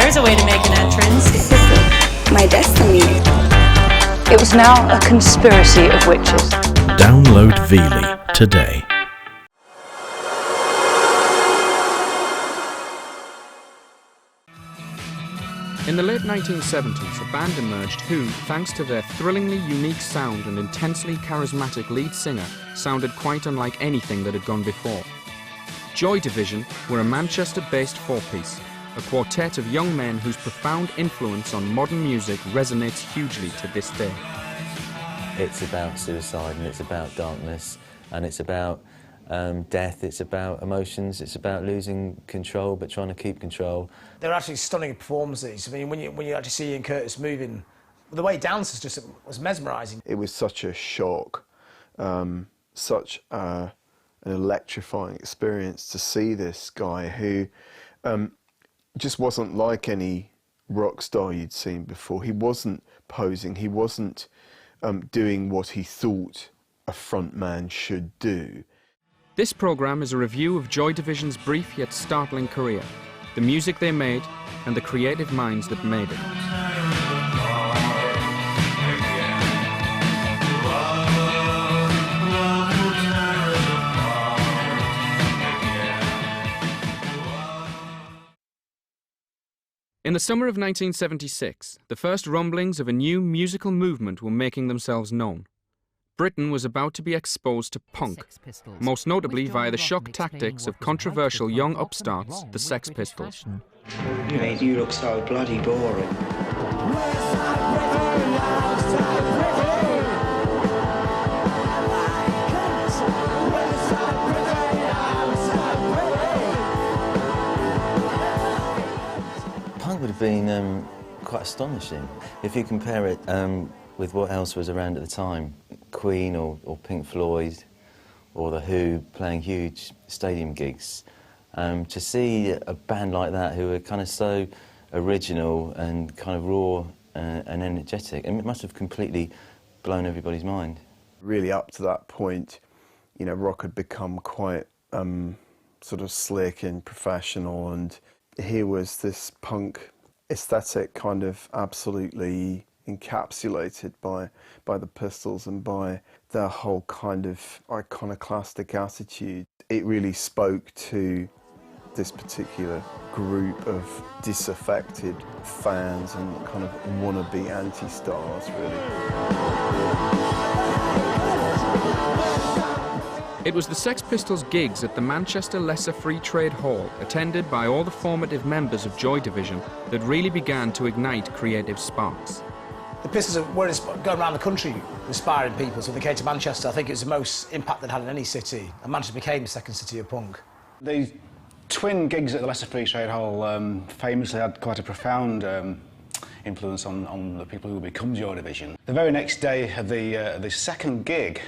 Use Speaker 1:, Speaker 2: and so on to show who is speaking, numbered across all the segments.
Speaker 1: there's a way to make an entrance.
Speaker 2: This is my destiny.
Speaker 3: It was now a conspiracy of witches.
Speaker 4: Download Veely today.
Speaker 5: In the late 1970s, a band emerged who, thanks to their thrillingly unique sound and intensely charismatic lead singer, sounded quite unlike anything that had gone before. Joy Division were a Manchester-based four-piece, a quartet of young men whose profound influence on modern music resonates hugely to this day.
Speaker 6: It's about suicide, and it's about darkness, and it's about death, it's about emotions, it's about losing control but trying to keep control.
Speaker 7: They're actually stunning performances. I mean, when you actually see Ian Curtis moving, the way he dances just was mesmerising.
Speaker 8: It was such a shock, such an electrifying experience to see this guy who just wasn't like any rock star you'd seen before. He wasn't posing, he wasn't doing what he thought a frontman should do.
Speaker 5: This programme is a review of Joy Division's brief yet startling career, the music they made, and the creative minds that made it. In the summer of 1976, the first rumblings of a new musical movement were making themselves known. Britain was about to be exposed to punk, most notably via the shock tactics of controversial young upstarts, the Sex Pistols.
Speaker 9: You made you look so bloody boring.
Speaker 6: Punk would have been quite astonishing. If you compare it with what else was around at the time, Queen or Pink Floyd or The Who playing huge stadium gigs, to see a band like that who were kind of so original and kind of raw and energetic, and it must have completely blown everybody's mind.
Speaker 8: Really up to that point, you know, rock had become quite sort of slick and professional, and here was this punk aesthetic kind of absolutely encapsulated by the Pistols and by their whole kind of iconoclastic attitude. It really spoke to this particular group of disaffected fans and kind of wannabe anti-stars, really.
Speaker 5: It was the Sex Pistols' gigs at the Manchester Lesser Free Trade Hall, attended by all the formative members of Joy Division, that really began to ignite creative sparks.
Speaker 7: The Pistols were going around the country inspiring people, so when they came to Manchester, I think it was the most impact they'd had in any city, and Manchester became the second city of punk.
Speaker 10: The twin gigs at the Lesser Free Trade Hall famously had quite a profound influence on the people who would become Joy Division. The very next day of the second gig,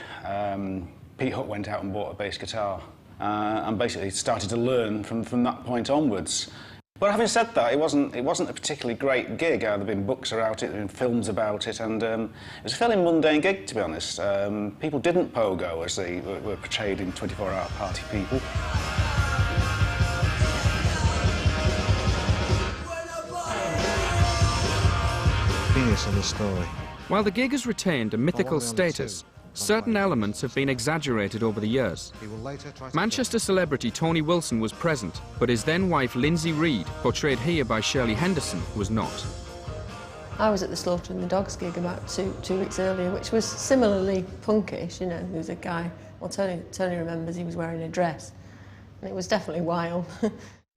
Speaker 10: Pete Hutt went out and bought a bass guitar and basically started to learn from that point onwards. But having said that, it wasn't a particularly great gig. There have been books about it, there have been films about it, and it was a fairly mundane gig, to be honest. People didn't pogo as they were portrayed in 24-Hour Party People.
Speaker 11: Genius in the story.
Speaker 5: While the gig has retained a mythical status, certain elements have been exaggerated over the years. Manchester celebrity Tony Wilson was present, but his then-wife Lindsay Reed, portrayed here by Shirley Henderson, was not.
Speaker 12: I was at the Slaughtering the Dogs gig about two weeks earlier, which was similarly punkish, you know. There was a guy, well, Tony remembers he was wearing a dress, and it was definitely wild.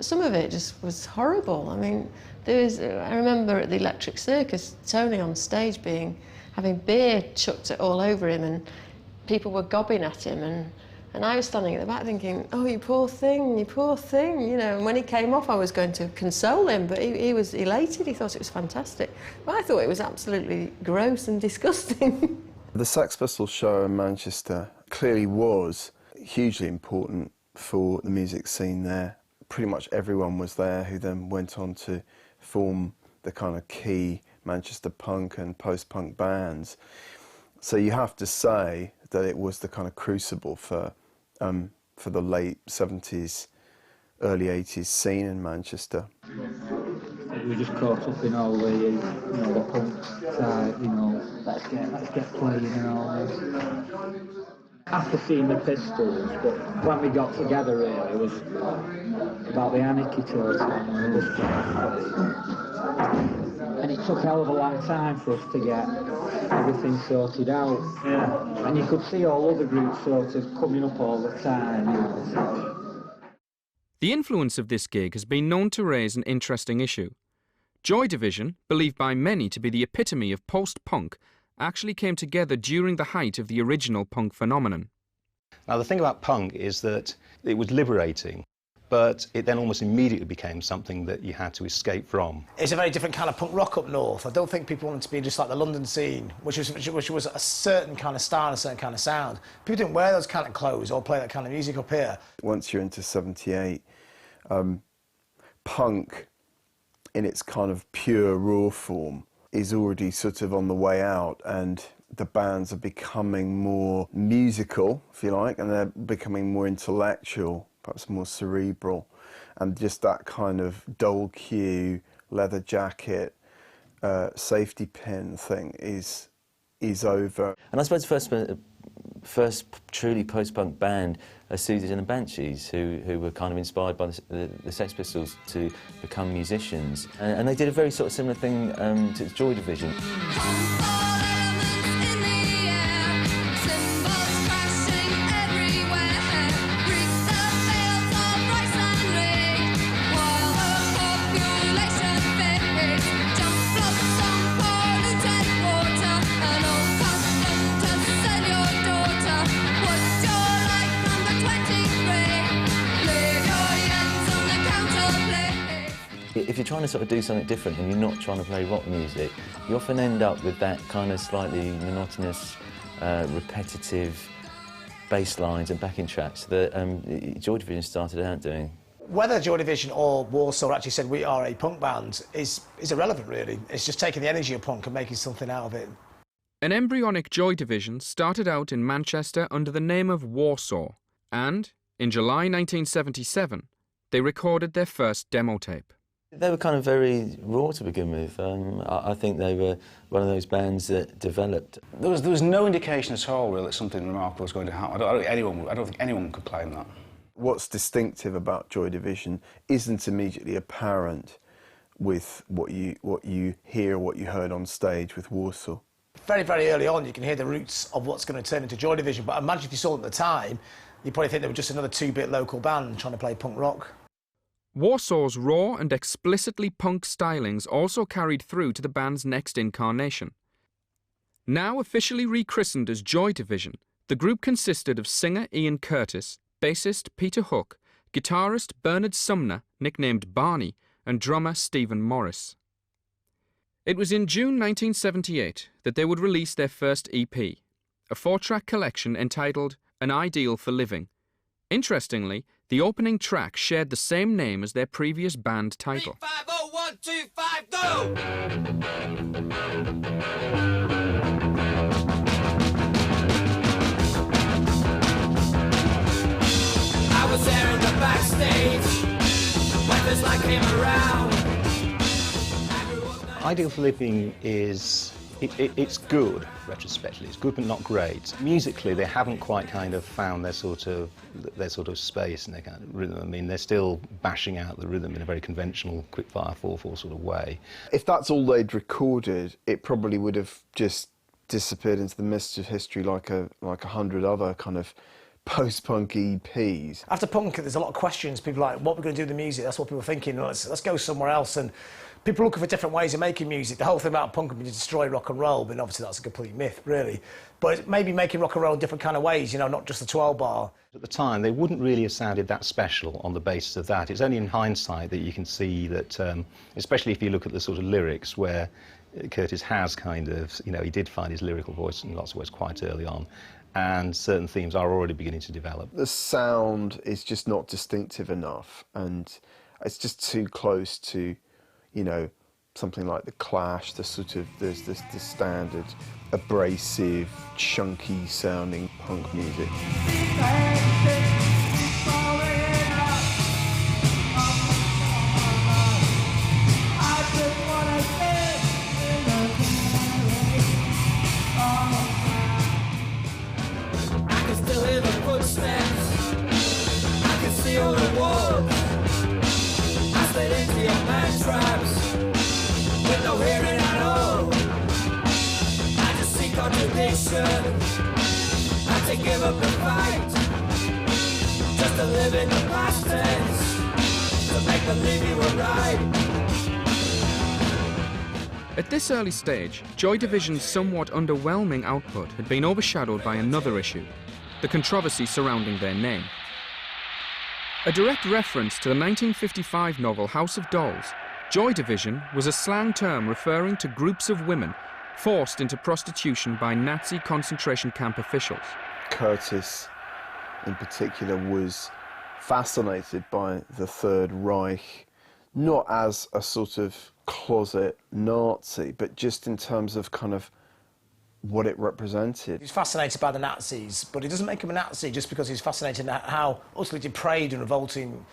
Speaker 12: Some of it just was horrible. I mean, I remember at the Electric Circus, Tony on stage having beer chucked all over him, and people were gobbing at him, and I was standing at the back thinking, oh, you poor thing, you know. And when he came off, I was going to console him, but he was elated. He thought it was fantastic. But I thought it was absolutely gross and disgusting.
Speaker 8: The Sex Pistols show in Manchester clearly was hugely important for the music scene there. Pretty much everyone was there who then went on to form the kind of key Manchester punk and post-punk bands. So you have to say that it was the kind of crucible for the late 70s, early 80s scene in Manchester.
Speaker 1: We were just caught up in all the, you know, the punk side, you know, let's get playing and all this. After seeing the Pistols, but when we got together really, it was about the Anarchy tour time, and it took a hell of a long time for us to get everything sorted out. Yeah. And you could see all other groups sort of coming up all the time, you know, so.
Speaker 5: The influence of this gig has been known to raise an interesting issue. Joy Division, believed by many to be the epitome of post-punk, actually came together during the height of the original punk phenomenon.
Speaker 13: Now the thing about punk is that it was liberating, but it then almost immediately became something that you had to escape from.
Speaker 7: It's a very different kind of punk rock up north. I don't think people wanted to be just like the London scene, which was a certain kind of style and a certain kind of sound. People didn't wear those kind of clothes or play that kind of music up here.
Speaker 8: Once you're into 78, punk in its kind of pure raw form is already sort of on the way out, and the bands are becoming more musical, if you like, and they're becoming more intellectual, perhaps more cerebral, and just that kind of dole cue, leather jacket, safety pin thing is over.
Speaker 6: And I suppose the first truly post-punk band are Susan and the Banshees, who were kind of inspired by the Sex Pistols to become musicians. And they did a very sort of similar thing to Joy Division. If you're trying to sort of do something different and you're not trying to play rock music, you often end up with that kind of slightly monotonous, repetitive bass lines and backing tracks that Joy Division started out doing.
Speaker 7: Whether Joy Division or Warsaw actually said we are a punk band is irrelevant, really. It's just taking the energy of punk and making something out of it.
Speaker 5: An embryonic Joy Division started out in Manchester under the name of Warsaw, and in July 1977, they recorded their first demo tape.
Speaker 6: They were kind of very raw to begin with. I think they were one of those bands that developed.
Speaker 10: There was no indication at all, really, that something remarkable was going to happen. I don't think anyone could claim that.
Speaker 8: What's distinctive about Joy Division isn't immediately apparent with what you hear, what you heard on stage with Warsaw.
Speaker 7: Very, very early on, you can hear the roots of what's going to turn into Joy Division, but imagine if you saw them at the time, you'd probably think they were just another two-bit local band trying to play punk rock.
Speaker 5: Warsaw's raw and explicitly punk stylings also carried through to the band's next incarnation. Now officially rechristened as Joy Division, the group consisted of singer Ian Curtis, bassist Peter Hook, guitarist Bernard Sumner, nicknamed Barney, and drummer Stephen Morris. It was in June 1978 that they would release their first EP, a 4-track collection entitled An Ideal for Living. Interestingly, the opening track shared the same name as their previous band title.
Speaker 14: 3, 5, 0, 1, 2, 5, go! I was there in the backstage when this light came around.
Speaker 13: Ideal for Living is... It's good, retrospectively. It's good but not great. Musically, they haven't quite kind of found their sort of space and their kind of rhythm. I mean, they're still bashing out the rhythm in a very conventional, quick-fire 4/4 sort of way.
Speaker 8: If that's all they'd recorded, it probably would have just disappeared into the mist of history like 100 other kind of post-punk EPs.
Speaker 7: After punk, there's a lot of questions. People are like, what are we going to do with the music? That's what people are thinking. Let's go somewhere else. And people are looking for different ways of making music. The whole thing about punk would be to destroy rock and roll, but obviously that's a complete myth, really. But maybe making rock and roll in different kind of ways, you know, not just the 12-bar.
Speaker 13: At the time, they wouldn't really have sounded that special on the basis of that. It's only in hindsight that you can see that, especially if you look at the sort of lyrics where Curtis has kind of, you know, he did find his lyrical voice in lots of ways quite early on, and certain themes are already beginning to develop.
Speaker 8: The sound is just not distinctive enough, and it's just too close to, you know, something like The Clash, the standard abrasive, chunky sounding punk music.
Speaker 14: live in the past tense to make believe you were right.
Speaker 5: At this early stage, Joy Division's somewhat underwhelming output had been overshadowed by another issue, the controversy surrounding their name. A direct reference to the 1955 novel House of Dolls, Joy Division was a slang term referring to groups of women forced into prostitution by Nazi concentration camp officials.
Speaker 8: Curtis, in particular, was fascinated by the Third Reich, not as a sort of closet Nazi, but just in terms of kind of what it represented.
Speaker 7: He's fascinated by the Nazis, but it doesn't make him a Nazi just because he's fascinated at how utterly depraved and revolting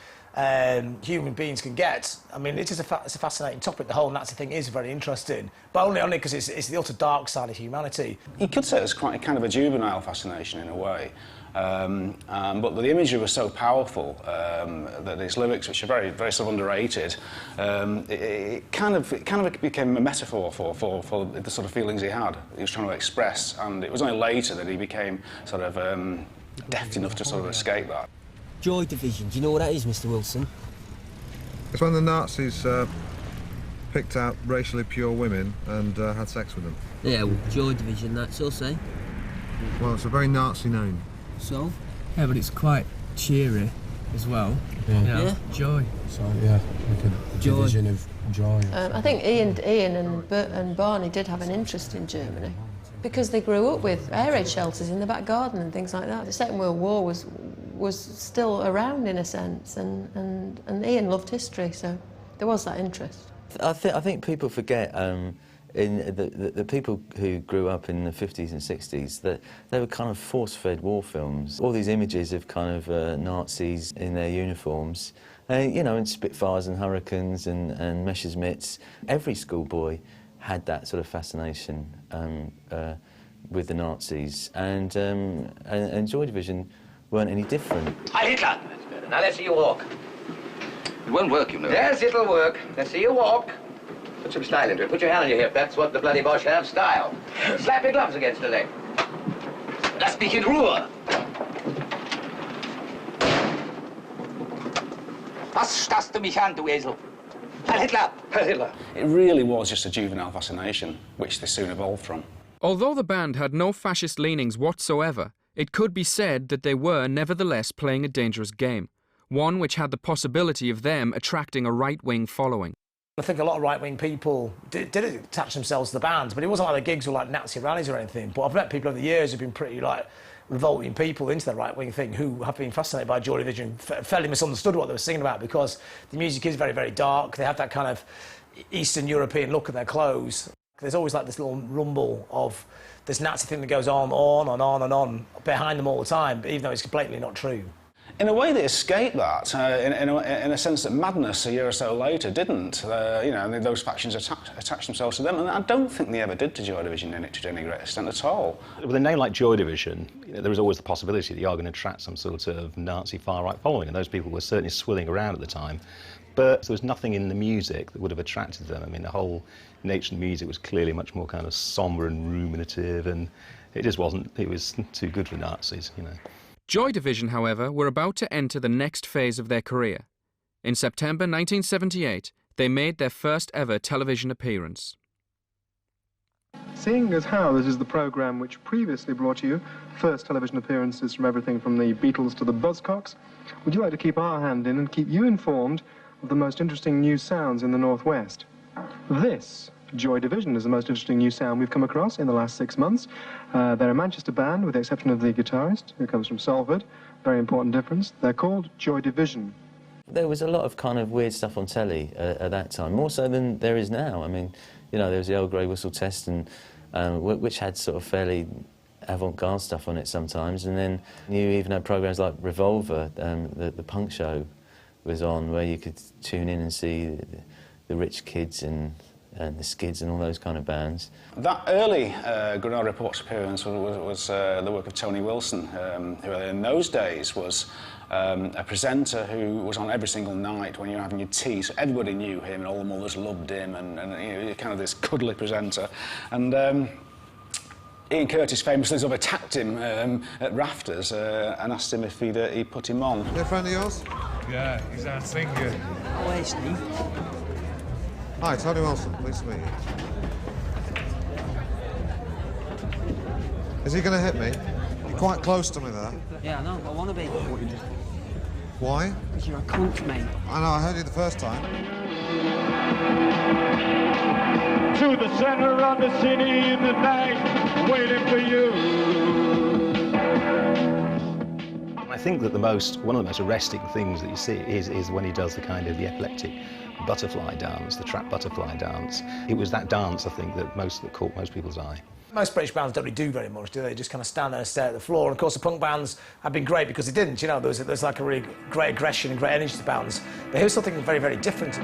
Speaker 7: human beings can get. I mean, it's a fascinating topic. The whole Nazi thing is very interesting, but only because it's the utter dark side of humanity.
Speaker 10: You could say it's quite a kind of a juvenile fascination in a way. But the imagery was so powerful that these lyrics, which are very, very sort of underrated, it kind of became a metaphor for the sort of feelings he had. He was trying to express, and it was only later that he became sort of deft enough to sort of escape that.
Speaker 15: Joy Division, do you know what that is, Mr. Wilson?
Speaker 11: It's when the Nazis picked out racially pure women and had sex with them.
Speaker 15: Yeah, well, Joy Division, that's us, eh?
Speaker 11: Well, it's a very Nazi name.
Speaker 15: So?
Speaker 16: Yeah, but it's quite cheery as well.
Speaker 15: Yeah.
Speaker 16: You know,
Speaker 15: Yeah.
Speaker 16: Joy.
Speaker 17: So, yeah, like a
Speaker 15: Joy.
Speaker 17: division of joy.
Speaker 12: I think Ian and Barney did have an interest in Germany because they grew up with air raid shelters in the back garden and things like that. The Second World War was still around in a sense, and Ian loved history, so there was that interest.
Speaker 6: I think people forget in the people who grew up in the 50s and 60s that they were kind of force-fed war films. All these images of kind of Nazis in their uniforms, you know, and Spitfires and Hurricanes and Messerschmitts. Every schoolboy had that sort of fascination with the Nazis, and Joy Division weren't any different.
Speaker 18: Heil Hitler! Now let's see you walk.
Speaker 19: It won't work, you know.
Speaker 18: Yes, it'll work. Let's see you walk. Put some style into it. Put your hand on your hip. That's what the bloody Boche have, style. Slap your gloves against the leg. Lass mich in Ruhe. Was starrst du mich an, du Esel? Heil Hitler! Heil Hitler!
Speaker 10: It really was just a juvenile fascination, which they soon evolved from.
Speaker 5: Although the band had no fascist leanings whatsoever, it could be said that they were nevertheless playing a dangerous game, one which had the possibility of them attracting a right-wing following.
Speaker 7: I think a lot of right-wing people did attach themselves to the bands, but it wasn't like the gigs were like Nazi rallies or anything. But I've met people over the years who've been pretty like revolting people into the right-wing thing who have been fascinated by Joy Division, fairly misunderstood what they were singing about because the music is very, very dark. They have that kind of Eastern European look in their clothes. There's always like this little rumble of this Nazi thing that goes on and on and on behind them all the time, even though it's completely not true.
Speaker 10: In a way, they escaped that, in a sense that Madness, a year or so later, didn't. You know, those factions attached themselves to them, and I don't think they ever did to Joy Division to any great extent at all.
Speaker 13: With a name like Joy Division, you know, there was always the possibility that you are going to attract some sort of Nazi far-right following, and those people were certainly swilling around at the time. But there was nothing in the music that would have attracted them. I mean, the whole nature of the music was clearly much more kind of sombre and ruminative, and it just wasn't, it was too good for Nazis, you know.
Speaker 5: Joy Division, however, were about to enter the next phase of their career. In September 1978, they made their first ever television appearance.
Speaker 20: Seeing as how this is the programme which previously brought you first television appearances from everything from the Beatles to the Buzzcocks, would you like to keep our hand in and keep you informed of the most interesting new sounds in the Northwest? This Joy Division is the most interesting new sound we've come across in the last 6 months. They're a Manchester band, with the exception of the guitarist, who comes from Salford. Very important difference. They're called Joy Division.
Speaker 6: There was a lot of kind of weird stuff on telly at that time, more so than there is now. I mean, you know, there was the old Grey Whistle Test, and which had sort of fairly avant-garde stuff on it sometimes, and then you even had programmes like Revolver, the punk show was on, where you could tune in and see the Rich Kids and the Skids and all those kind of bands.
Speaker 10: That early Granada Reports appearance was the work of Tony Wilson, who in those days was a presenter who was on every single night when you were having your tea, so everybody knew him and all the mothers loved him, and you know, kind of this cuddly presenter. And Ian Curtis famously sort of attacked him at rafters and asked him if he'd put him on.
Speaker 11: They're a friend of yours?
Speaker 17: Yeah, he's our singer.
Speaker 15: Oh, hey, Steve.
Speaker 11: Hi, Tony Wilson. Pleased to meet you. Is he going to hit me? You're quite close to me there.
Speaker 15: Yeah, I know. I want to be.
Speaker 11: Why?
Speaker 15: Because you're a cunt, mate.
Speaker 11: I know, I heard you the first time.
Speaker 14: To the center of the city in the night, waiting for you.
Speaker 13: I think that one of the most arresting things that you see is when he does the kind of the epileptic butterfly dance, the trap butterfly dance. It was that dance, I think, that caught most people's eye.
Speaker 7: Most British bands don't really do very much, do they? They just kind of stand there and stare at the floor. And of course, the punk bands have been great because they didn't. You know, there's like a really great aggression and great energy to bands. But here's something very, very different.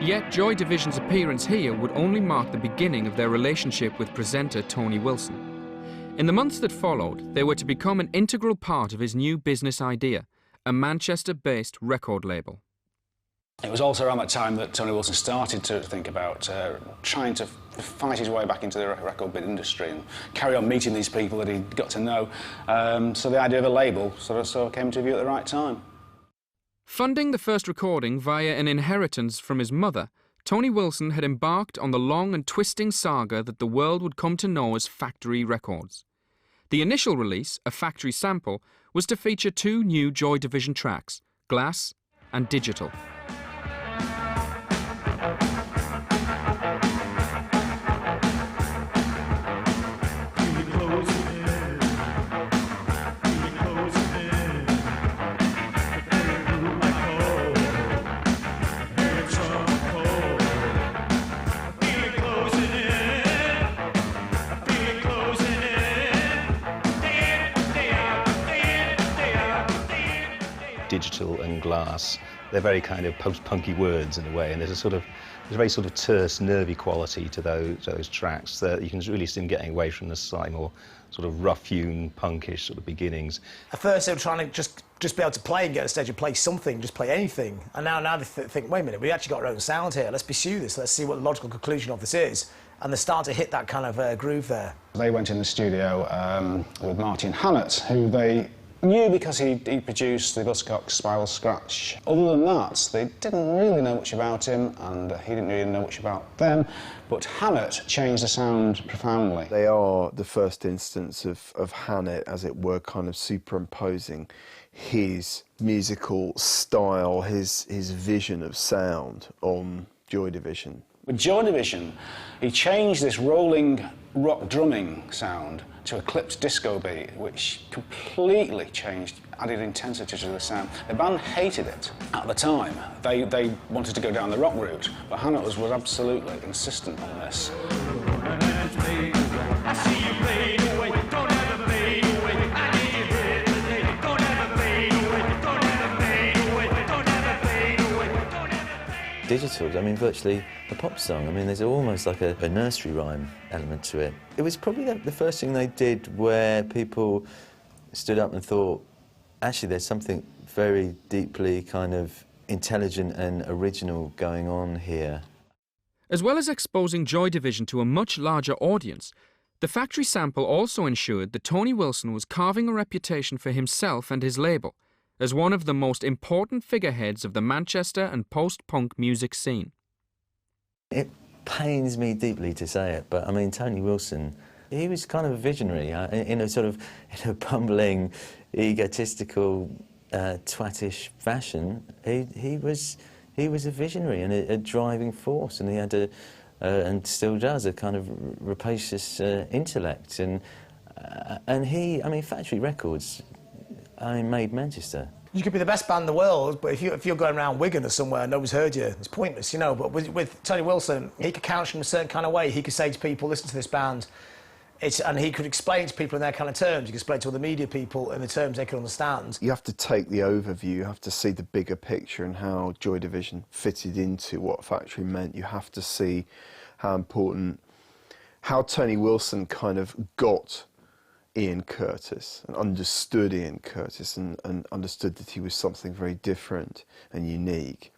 Speaker 5: Yet Joy Division's appearance here would only mark the beginning of their relationship with presenter Tony Wilson. In the months that followed, they were to become an integral part of his new business idea, a Manchester-based record label.
Speaker 10: It was also around that time that Tony Wilson started to think about trying to fight his way back into the record industry and carry on meeting these people that he'd got to know. So the idea of a label sort of came to view at the right time.
Speaker 5: Funding the first recording via an inheritance from his mother, Tony Wilson had embarked on the long and twisting saga that the world would come to know as Factory Records. The initial release, a factory sample, was to feature 2 new Joy Division tracks, Glass and Digital.
Speaker 13: Digital and Glass, they're very kind of post-punky words in a way, and there's a very sort of terse, nervy quality to those tracks that you can really see them getting away from the slightly more sort of rough-hewn, punkish sort of beginnings.
Speaker 7: At first they were trying to just be able to play and get on stage and play something, just play anything. And now they think, wait a minute, we actually got our own sound here, let's pursue this, let's see what the logical conclusion of this is. And they start to hit that kind of groove there.
Speaker 10: They went in the studio with Martin Hannett, who they knew because he produced the Buzzcocks Spiral Scratch. Other than that, they didn't really know much about him, and he didn't really know much about them. But Hannett changed the sound profoundly.
Speaker 8: They are the first instance of Hannett, as it were, kind of superimposing his musical style, his vision of sound on Joy Division.
Speaker 10: With Joy Division, he changed this rolling rock drumming sound to a clipped disco beat, which completely changed, added intensity to the sound. The band hated it at the time. They wanted to go down the rock route, but Hannett was absolutely insistent on this.
Speaker 6: Digital, I mean, virtually a pop song. I mean, there's almost like a nursery rhyme element to it. It was probably the first thing they did where people stood up and thought, actually, there's something very deeply kind of intelligent and original going on here.
Speaker 5: As well as exposing Joy Division to a much larger audience, the factory sample also ensured that Tony Wilson was carving a reputation for himself and his label as one of the most important figureheads of the Manchester and post-punk music scene.
Speaker 6: It pains me deeply to say it, but I mean, Tony Wilson, he was kind of a visionary in a bumbling, egotistical, twattish fashion. He was a visionary and a driving force, and he had and still does, a kind of rapacious intellect. And he, I mean, Factory Records, I made Manchester.
Speaker 7: You could be the best band in the world, but if you're going around Wigan or somewhere and nobody's heard you, it's pointless, you know. But with Tony Wilson, he could couch in a certain kind of way. He could say to people, listen to this band. And he could explain to people in their kind of terms. He could explain to other media people in the terms they could understand.
Speaker 8: You have to take the overview, you have to see the bigger picture and how Joy Division fitted into what Factory meant. You have to see how important, how Tony Wilson kind of got Ian Curtis and understood Ian Curtis and understood that he was something very different and unique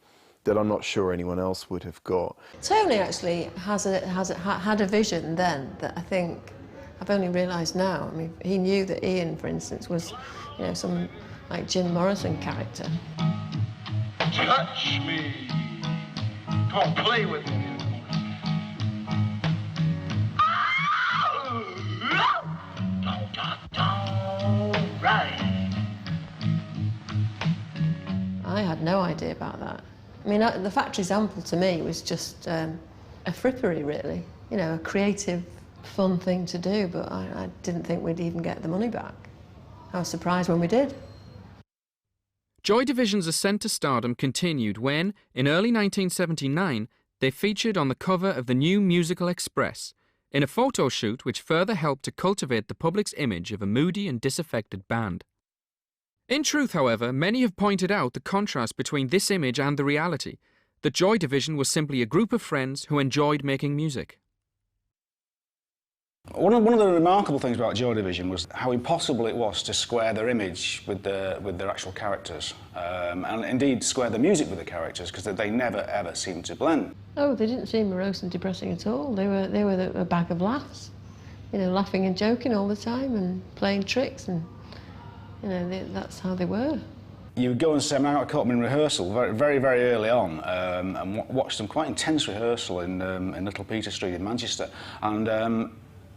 Speaker 8: that I'm not sure anyone else would have got.
Speaker 12: Tony actually had a vision then that I think I've only realised now. I mean, he knew that Ian, for instance, was, you know, some like Jim Morrison character.
Speaker 14: Touch me. Come on, play with me.
Speaker 12: I had no idea about that. I mean, the factory sample to me was just a frippery, really. You know, a creative, fun thing to do, but I didn't think we'd even get the money back. I was surprised when we did.
Speaker 5: Joy Division's ascent to stardom continued when, in early 1979, they featured on the cover of the New Musical Express, in a photo shoot which further helped to cultivate the public's image of a moody and disaffected band. In truth, however, many have pointed out the contrast between this image and the reality, that Joy Division was simply a group of friends who enjoyed making music.
Speaker 10: One of the remarkable things about Joy Division was how impossible it was to square their image with their actual characters, and indeed square the music with the characters, because they never ever seemed to blend.
Speaker 12: Oh, they didn't seem morose and depressing at all. They were a bag of laughs, you know, laughing and joking all the time and playing tricks, and you know, that's how they were.
Speaker 10: You would go and say, I got caught them in rehearsal very, very early on, and watched them quite intense rehearsal in Little Peter Street in Manchester, and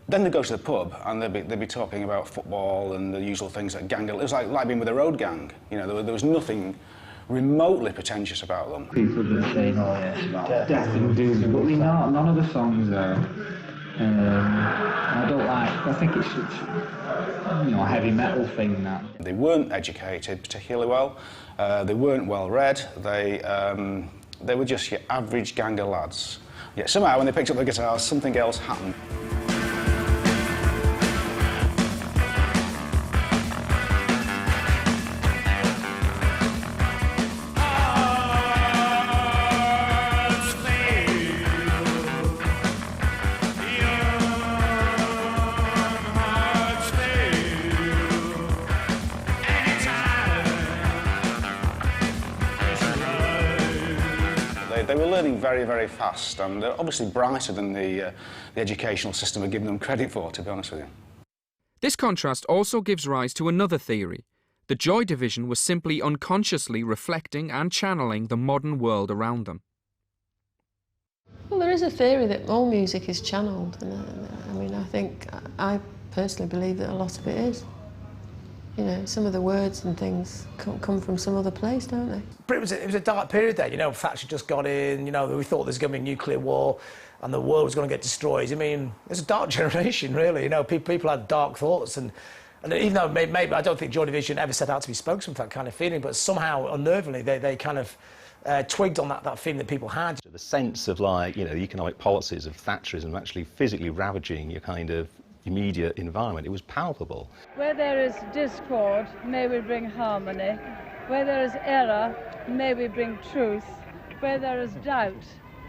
Speaker 10: then they'd go to the pub and they'd be talking about football and the usual things like gang. It was like being with a road gang. You know, there was nothing remotely pretentious about them.
Speaker 1: People have been saying, oh yeah, it's about death and doom, but none of the songs are. I don't like. I think it's you know, a heavy metal thing that.
Speaker 10: They weren't educated particularly well. They weren't well read. They were just your average gang of lads. Yet somehow when they picked up the guitar, something else happened. They were learning very, very fast, and they're obviously brighter than the educational system had given them credit for, to be honest with you.
Speaker 5: This contrast also gives rise to another theory. The Joy Division was simply unconsciously reflecting and channeling the modern world around them.
Speaker 12: Well, there is a theory that all music is channeled, and I mean, I personally believe that a lot of it is. You know, some of the words and things come from some other place, don't they?
Speaker 7: But it was a dark period there, you know, Thatcher just got in, you know, we thought there was going to be a nuclear war and the world was going to get destroyed. I mean, it's a dark generation, really, you know, people had dark thoughts, and even though maybe I don't think Joy Division ever set out to be spokesman for that kind of feeling, but somehow, unnervingly, they kind of twigged on that feeling that people had.
Speaker 13: The sense of, like, you know, the economic policies of Thatcherism actually physically ravaging your kind of immediate environment, it was palpable.
Speaker 21: Where there is discord, may we bring harmony. Where there is error, may we bring truth. Where there is doubt,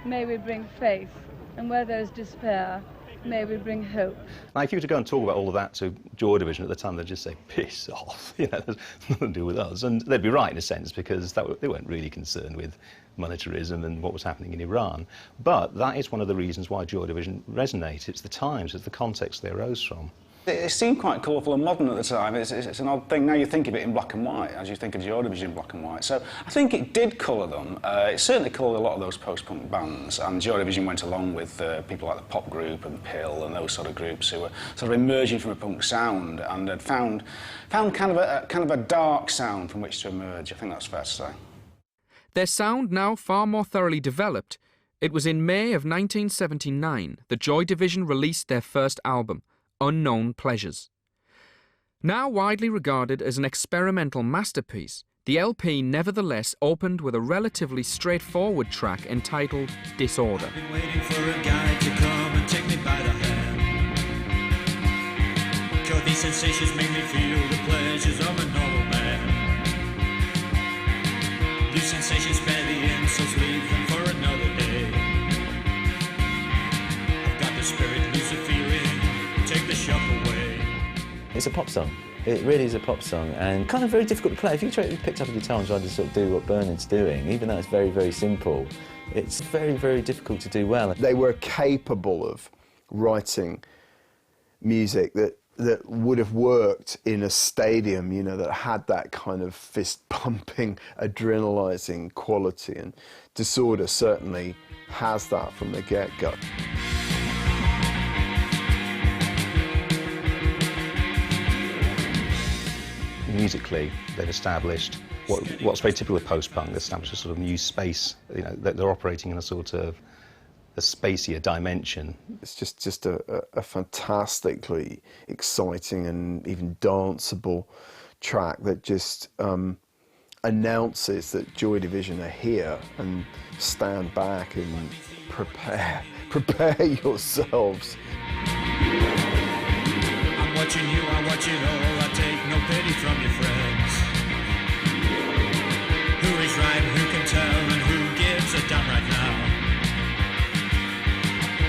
Speaker 21: may we bring faith. And where there is despair, may we bring hope.
Speaker 13: Now, if you were to go and talk about all of that to Joy Division at the time, they'd just say, piss off, you know, there's nothing to do with us. And they'd be right in a sense, because they weren't really concerned with monetarism and what was happening in Iran. But that is one of the reasons why Joy Division resonates. It's the times, it's the context they arose from.
Speaker 10: It seemed quite colourful and modern at the time. It's an odd thing. Now you think of it in black and white, as you think of Joy Division in black and white. So I think it did colour them. It certainly coloured a lot of those post-punk bands, and Joy Division went along with people like the Pop Group and Pill and those sort of groups who were sort of emerging from a punk sound and had found kind of a dark sound from which to emerge. I think that's fair to say.
Speaker 5: Their sound now far more thoroughly developed, it was in May of 1979 that Joy Division released their first album, Unknown Pleasures. Now widely regarded as an experimental masterpiece, the LP nevertheless opened with a relatively straightforward track entitled Disorder.
Speaker 14: I've been waiting for a guy to come and take me by the hand. 'Cause these sensations make me feel the pleasures of a normal man. These sensations spare the insults, leave them for another day. I've got the spirit, lose the feeling, take the shock away.
Speaker 6: It's a pop song. It really is a pop song, and kind of very difficult to play. If you picked up a guitar and tried to sort of do what Bernard's doing, even though it's very, very simple, it's very, very difficult to do well.
Speaker 8: They were capable of writing music that would have worked in a stadium, you know, that had that kind of fist-pumping, adrenalising quality, and Disorder certainly has that from the get-go.
Speaker 13: Musically, they've established what's very typical of post-punk, established a sort of new space, you know, that they're operating in a sort of a spacier dimension.
Speaker 8: It's just a fantastically exciting and even danceable track that just announces that Joy Division are here, and stand back and prepare yourselves.
Speaker 14: I'm watching you, I watch it all, I take no pity from your friends. Who is right, who can tell, and who gives a damn right now?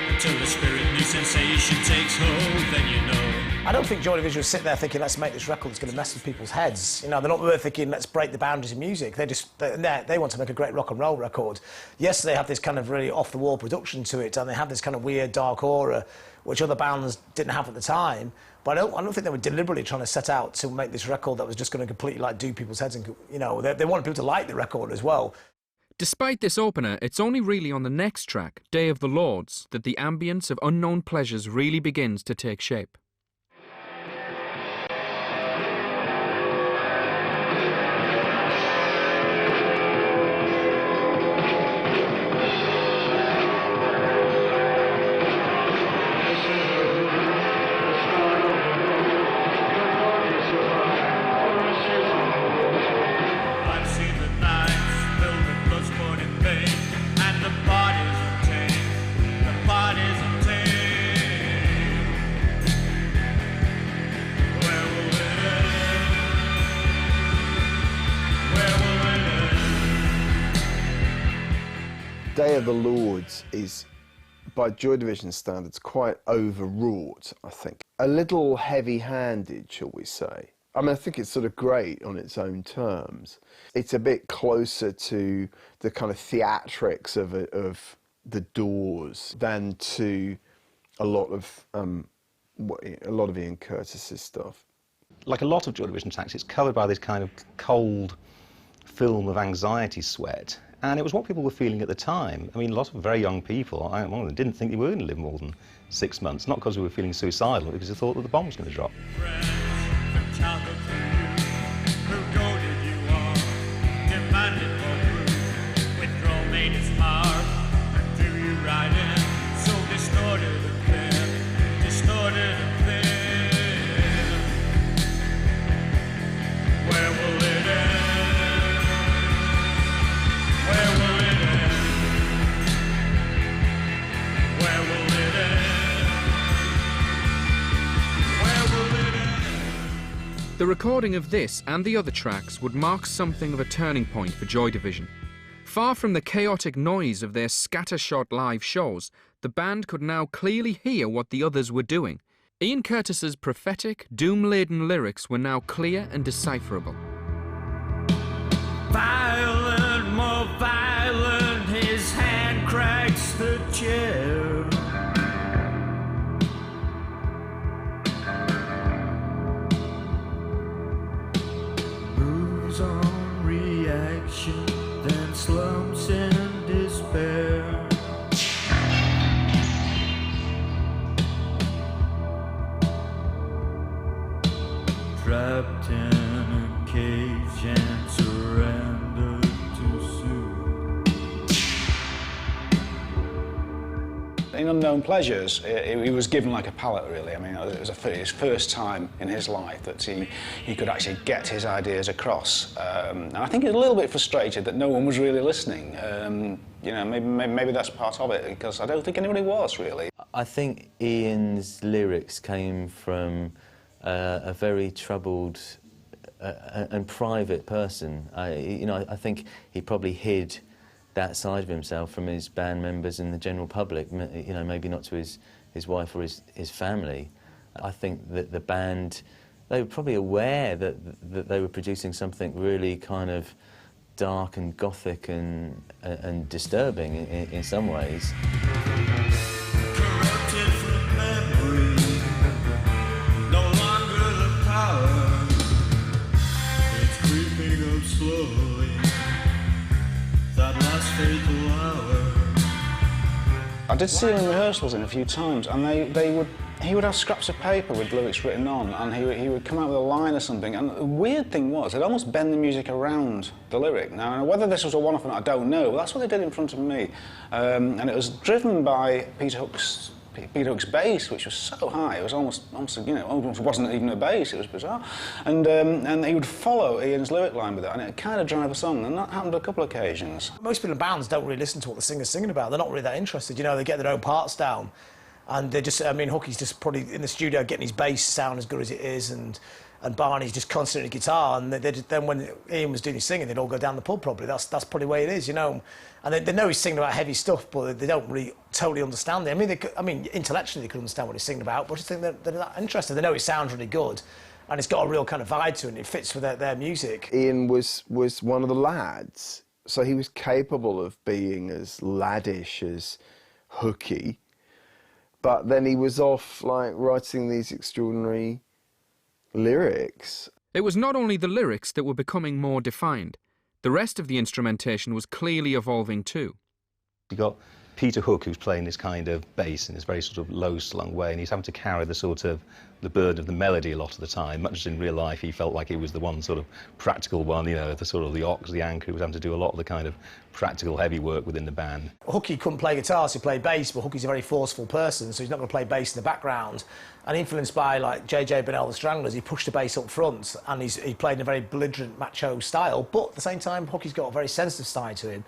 Speaker 14: Until the spirit new sensation takes hold, then you know.
Speaker 7: I don't think Joy Division will sit there thinking, let's make this record that's going to mess with people's heads. You know, they're not really thinking, let's break the boundaries of music. They want to make a great rock and roll record. Yes, they have this kind of really off-the-wall production to it, and they have this kind of weird, dark aura, which other bands didn't have at the time. But I don't think they were deliberately trying to set out to make this record that was just going to completely, like, do people's heads. And, you know, they wanted people to like the record as well.
Speaker 5: Despite this opener, it's only really on the next track, Day of the Lords, that the ambience of Unknown Pleasures really begins to take shape.
Speaker 8: Day of the Lords is, by Joy Division standards, quite overwrought, I think. A little heavy-handed, shall we say. I mean, I think it's sort of great on its own terms. It's a bit closer to the kind of theatrics of the Doors than to a lot of Ian Curtis's stuff.
Speaker 13: Like a lot of Joy Division tracks, it's covered by this kind of cold film of anxiety sweat. And it was what people were feeling at the time. I mean, a lot of very young people, one of them didn't think they were going to live more than 6 months, not because they were feeling suicidal, but because they thought that the bomb was going to drop.
Speaker 5: The recording of this and the other tracks would mark something of a turning point for Joy Division. Far from the chaotic noise of their scattershot live shows, the band could now clearly hear what the others were doing. Ian Curtis's prophetic, doom-laden lyrics were now clear and decipherable.
Speaker 14: Violent, more violent, his hand cracks the chair. On reaction, then slumps in despair. Trapped in a cage and surrendered too soon.
Speaker 10: In Unknown Pleasures, he was given like a palette, really. I mean, it was his first time in his life that he could actually get his ideas across. And I think he was a little bit frustrated that no one was really listening. You know, maybe that's part of it, because I don't think anybody was, really.
Speaker 6: I think Ian's lyrics came from a very troubled and private person. I think he probably hid that side of himself from his band members and the general public, maybe not to his wife or his family. I think that the band they were probably aware that they were producing something really kind of dark and gothic and disturbing in some ways.
Speaker 14: Corrupted from memory, no longer the power. It's creeping up slowly, that last fatal hour.
Speaker 10: I did see him in rehearsals a few times, and he would have scraps of paper with lyrics written on, and he would come out with a line or something, and the weird thing was, they'd almost bend the music around the lyric. Now, whether this was a one-off or not, I don't know, but that's what they did in front of me. And it was driven by Peter Hook's bass, which was so high, it was almost you know, almost wasn't even a bass, it was bizarre. And he would follow Ian's lyric line with it, and it kind of drive the song, and that happened a couple of occasions.
Speaker 7: Most people in bands don't really listen to what the singer's singing about. They're not really that interested, you know, they get their own parts down. And they just, I mean, Hooky's just probably in the studio getting his bass sound as good as it is, and Barney's just constantly guitar, and then when Ian was doing his singing, they'd all go down the pub probably. That's probably the way it is, you know. And they know he's singing about heavy stuff, but they don't really totally understand it. I mean, intellectually they could understand what he's singing about, but I just think they're not interested. They know it sounds really good, and it's got a real kind of vibe to it, and it fits with their music.
Speaker 8: Ian was one of the lads, so he was capable of being as laddish as Hooky. But then he was off, like, writing these extraordinary lyrics.
Speaker 5: It was not only the lyrics that were becoming more defined. The rest of the instrumentation was clearly evolving too.
Speaker 13: You got Peter Hook, who's playing this kind of bass in this very sort of low-slung way, and he's having to carry the burden of the melody a lot of the time. Much as in real life, he felt like he was the one sort of practical one, you know, the ox, the anchor, who was having to do a lot of the kind of practical, heavy work within the band.
Speaker 7: Hooky couldn't play guitar, so he played bass, but Hooky's a very forceful person, so he's not going to play bass in the background. And influenced by, like, J.J. Bennell, the Stranglers, he pushed the bass up front, and he played in a very belligerent, macho style, but at the same time, Hooky's got a very sensitive side to him.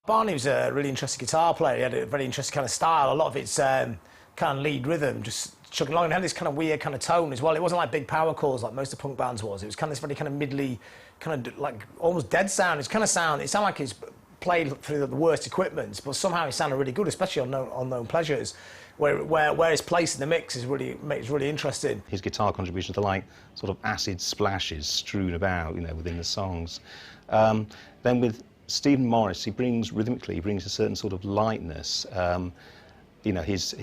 Speaker 7: Barney was a really interesting guitar player. He had a very interesting kind of style. A lot of it's kind of lead rhythm, just chugging along. It had this kind of weird kind of tone as well. It wasn't like big power chords like most of punk bands was. It was kind of this very kind of middly, kind of like almost dead sound. It's kind of sound. It sounded like it's played through the worst equipment, but somehow it sounded really good, especially on Unknown Pleasures, where his place in the mix is really interesting.
Speaker 13: His guitar contributions are like sort of acid splashes strewn about, you know, within the songs. Then with Stephen Morris, he brings a certain sort of lightness. You know, his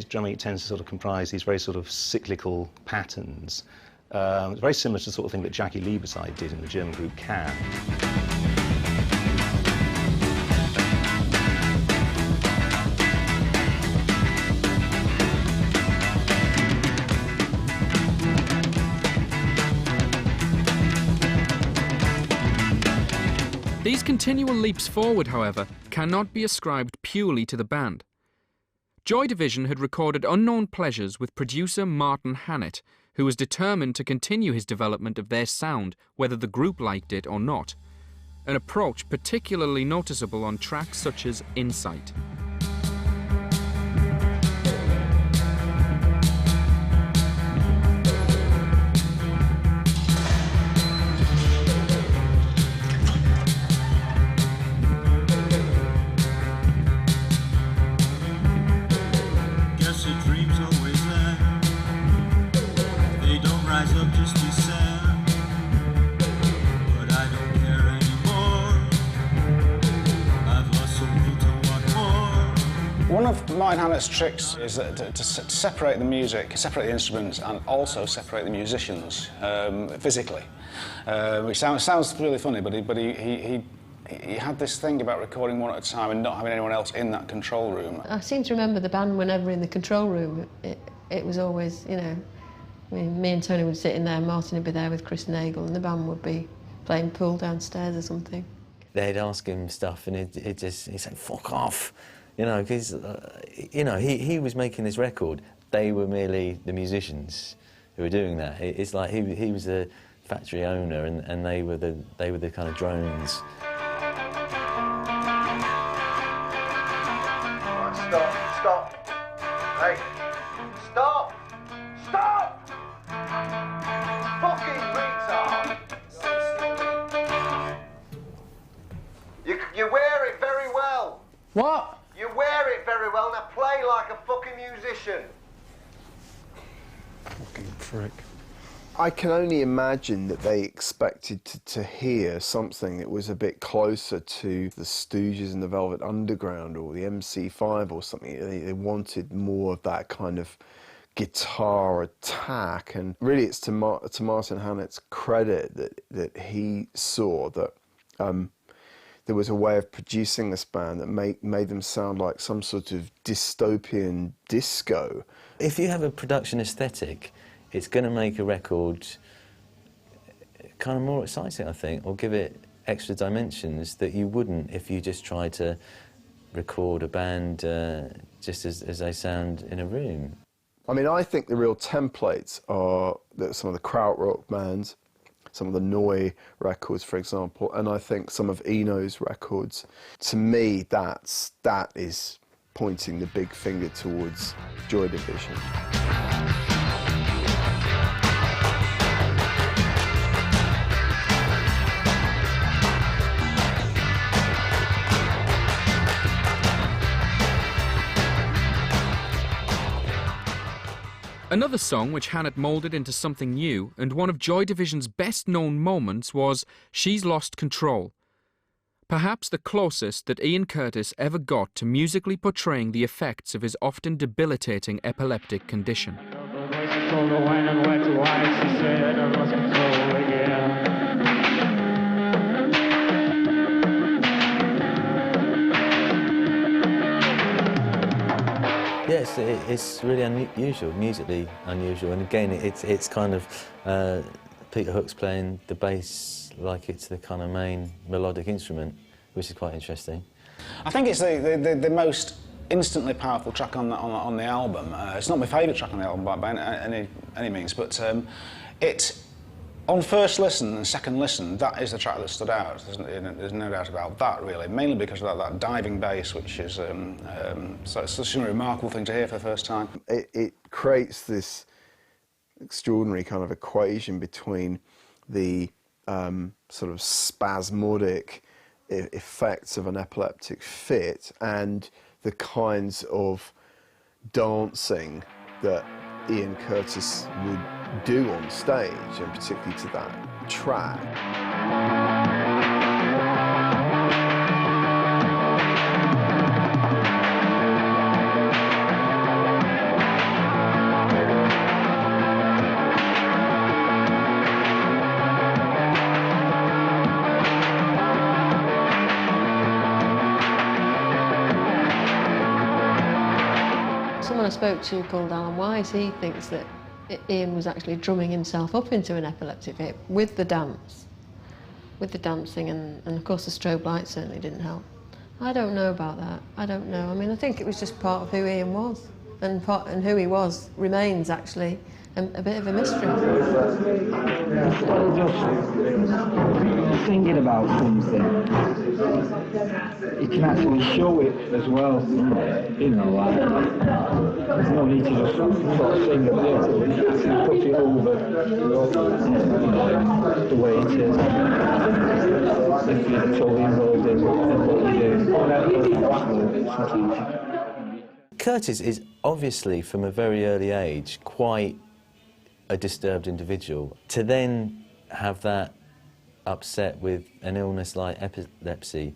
Speaker 13: drumming tends to sort of comprise these very sort of cyclical patterns. It's very similar to the sort of thing that Jackie Lieberside did in the German group Can.
Speaker 5: These continual leaps forward, however, cannot be ascribed purely to the band. Joy Division had recorded Unknown Pleasures with producer Martin Hannett, who was determined to continue his development of their sound, whether the group liked it or not, an approach particularly noticeable on tracks such as Insight.
Speaker 10: One of Martin Hannett's tricks is to separate the music, separate the instruments, and also separate the musicians physically, which sounds really funny, but he had this thing about recording one at a time and not having anyone else in that control room.
Speaker 12: I seem to remember the band whenever in the control room, it was always, you know, I mean, me and Tony would sit in there, Martin would be there with Chris Nagel, and the band would be playing pool downstairs or something.
Speaker 6: They'd ask him stuff, and he'd say, "Fuck off," you know, because you know he was making this record. They were merely the musicians who were doing that. It's like he was the factory owner, and they were the kind of drones.
Speaker 2: Stop! Hey, stop! Fucking retard! You wear it very well.
Speaker 7: What?
Speaker 2: You wear it very well. Now play like a fucking musician.
Speaker 10: Fucking prick.
Speaker 8: I can only imagine that they expected to hear something that was a bit closer to the Stooges and the Velvet Underground or the MC5 or something. They wanted more of that kind of guitar attack, and really it's to Martin Hannett's credit that he saw that there was a way of producing this band that made them sound like some sort of dystopian disco.
Speaker 6: If you have a production aesthetic, it's going to make a record kind of more exciting, I think, or give it extra dimensions that you wouldn't if you just tried to record a band just as they sound in a room.
Speaker 8: I mean, I think the real templates are some of the krautrock bands, some of the Neu records, for example, and I think some of Eno's records. To me, that is pointing the big finger towards Joy Division.
Speaker 5: Another song which Hannett moulded into something new, and one of Joy Division's best-known moments, was She's Lost Control. Perhaps the closest that Ian Curtis ever got to musically portraying the effects of his often debilitating epileptic condition.
Speaker 6: Yes, it's really unusual, musically unusual, and again, it's kind of Peter Hook's playing the bass like it's the kind of main melodic instrument, which is quite interesting.
Speaker 10: I think it's the most instantly powerful track on the album. It's not my favourite track on the album by any means, but on first listen and second listen, that is the track that stood out. There's no doubt about that, really, mainly because of that diving bass, which is so it's such a remarkable thing to hear for the first time.
Speaker 8: It creates this extraordinary kind of equation between the sort of spasmodic effects of an epileptic fit and the kinds of dancing that Ian Curtis would do on stage, and particularly to that track.
Speaker 12: Someone I spoke to called Alan Wise, he thinks that Ian was actually drumming himself up into an epileptic fit with the dance, with the dancing, and of course the strobe light certainly didn't help. I don't know about that. I don't know. I mean, I think it was just part of who Ian was, and who he was remains actually a bit of a mystery.
Speaker 1: Instead of just singing about something, you can actually show it as well. You know, like, there's no need to just sort of sing it, you can actually put it over the way it is. If you're totally involved in what you do.
Speaker 6: Curtis is obviously, from a very early age, quite a disturbed individual. To then have that upset with an illness like epilepsy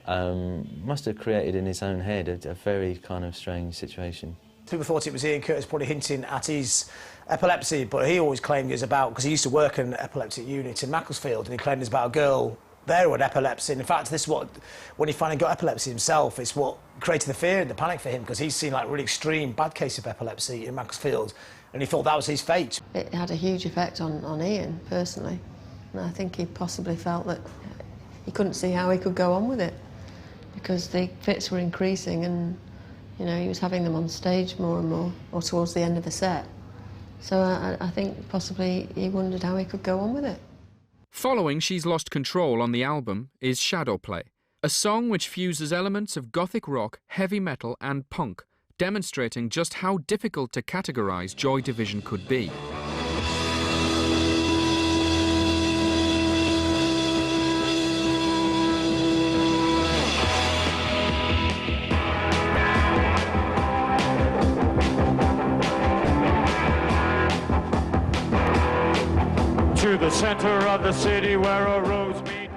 Speaker 6: must have created in his own head a very kind of strange situation.
Speaker 7: People thought it was Ian Curtis probably hinting at his epilepsy, but he always claimed it was about, because he used to work in an epileptic unit in Macclesfield, and he claimed it was about a girl there who had epilepsy. And in fact, this is what, when he finally got epilepsy himself, it's what created the fear and the panic for him, because he's seen like really extreme bad case of epilepsy in Macclesfield, and he thought that was his fate.
Speaker 12: It had a huge effect on Ian personally, and I think he possibly felt that he couldn't see how he could go on with it, because the fits were increasing, and you know, he was having them on stage more and more, or towards the end of the set. So I think possibly he wondered how he could go on with it.
Speaker 5: Following She's Lost Control on the album is Shadowplay, a song which fuses elements of gothic rock, heavy metal and punk, demonstrating just how difficult to categorise Joy Division could be.
Speaker 17: to the center of the city where a roads meet.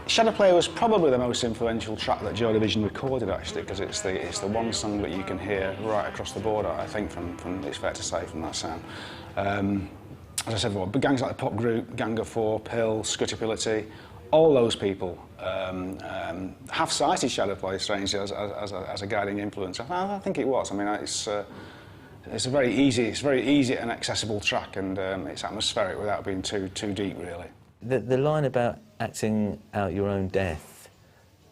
Speaker 10: Shadowplay was probably the most influential track that Joy Division recorded, actually, because it's the one song that you can hear right across the border, I think, from it's fair to say, from that sound. As I said before, gangs like the Pop Group, Gang of Four, Pill, Scutability, all those people have cited Shadowplay, strangely, as a guiding influence. I think it was. I mean, it's a very easy and accessible track, and it's atmospheric without being too deep, really.
Speaker 6: The line about acting out your own death,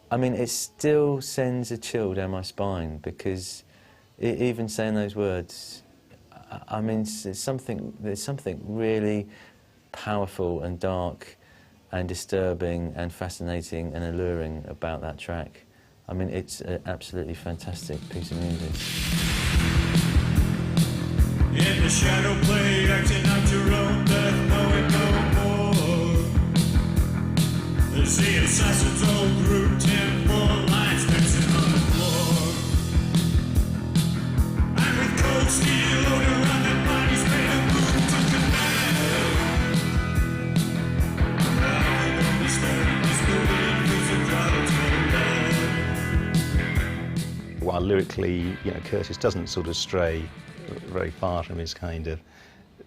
Speaker 6: I mean, it still sends a chill down my spine, because even saying those words, I mean, there's something really powerful and dark and disturbing and fascinating and alluring about that track. I mean, it's an absolutely fantastic piece of music.
Speaker 14: In the Shadowplay, acting out your own death, knowing no more. There's the assassins all grouped in 4 lines, mixing on the floor. And with cold steel loaded around their bodies, made a move to connect. Now they don't be staring, disbelief is a drive to
Speaker 13: While lyrically, you know, Curtis doesn't sort of stray very far from his kind of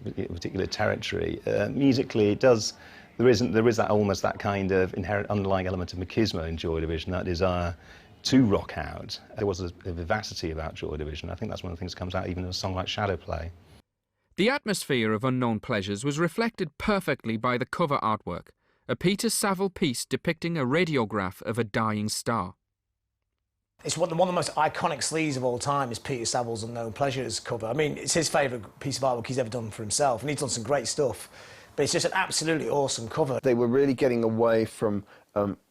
Speaker 13: particular territory. Musically, it does. There is that almost that kind of inherent underlying element of machismo in Joy Division, that desire to rock out. There was a vivacity about Joy Division. I think that's one of the things that comes out even in a song like Shadowplay.
Speaker 5: The atmosphere of Unknown Pleasures was reflected perfectly by the cover artwork, a Peter Saville piece depicting a radiograph of a dying star.
Speaker 7: It's one of the most iconic sleeves of all time is Peter Saville's Unknown Pleasures cover. I mean, it's his favourite piece of artwork he's ever done for himself, and he's done some great stuff. But it's just an absolutely awesome cover.
Speaker 8: They were really getting away from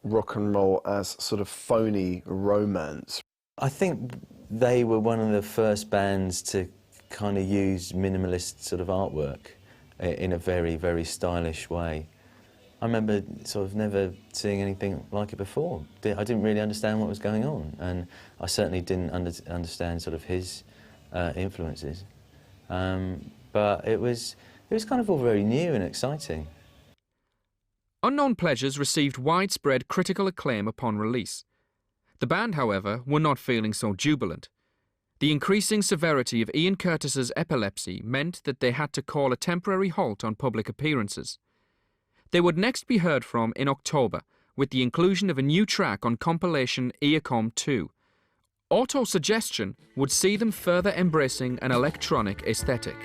Speaker 8: rock and roll as sort of phony romance.
Speaker 6: I think they were one of the first bands to kind of use minimalist sort of artwork in a very, very stylish way. I remember sort of never seeing anything like it before. I didn't really understand what was going on, and I certainly didn't understand sort of his influences. But it was kind of all very new and exciting.
Speaker 5: Unknown Pleasures received widespread critical acclaim upon release. The band, however, were not feeling so jubilant. The increasing severity of Ian Curtis's epilepsy meant that they had to call a temporary halt on public appearances. They would next be heard from in October, with the inclusion of a new track on compilation Earcom 2. Autosuggestion would see them further embracing an electronic aesthetic.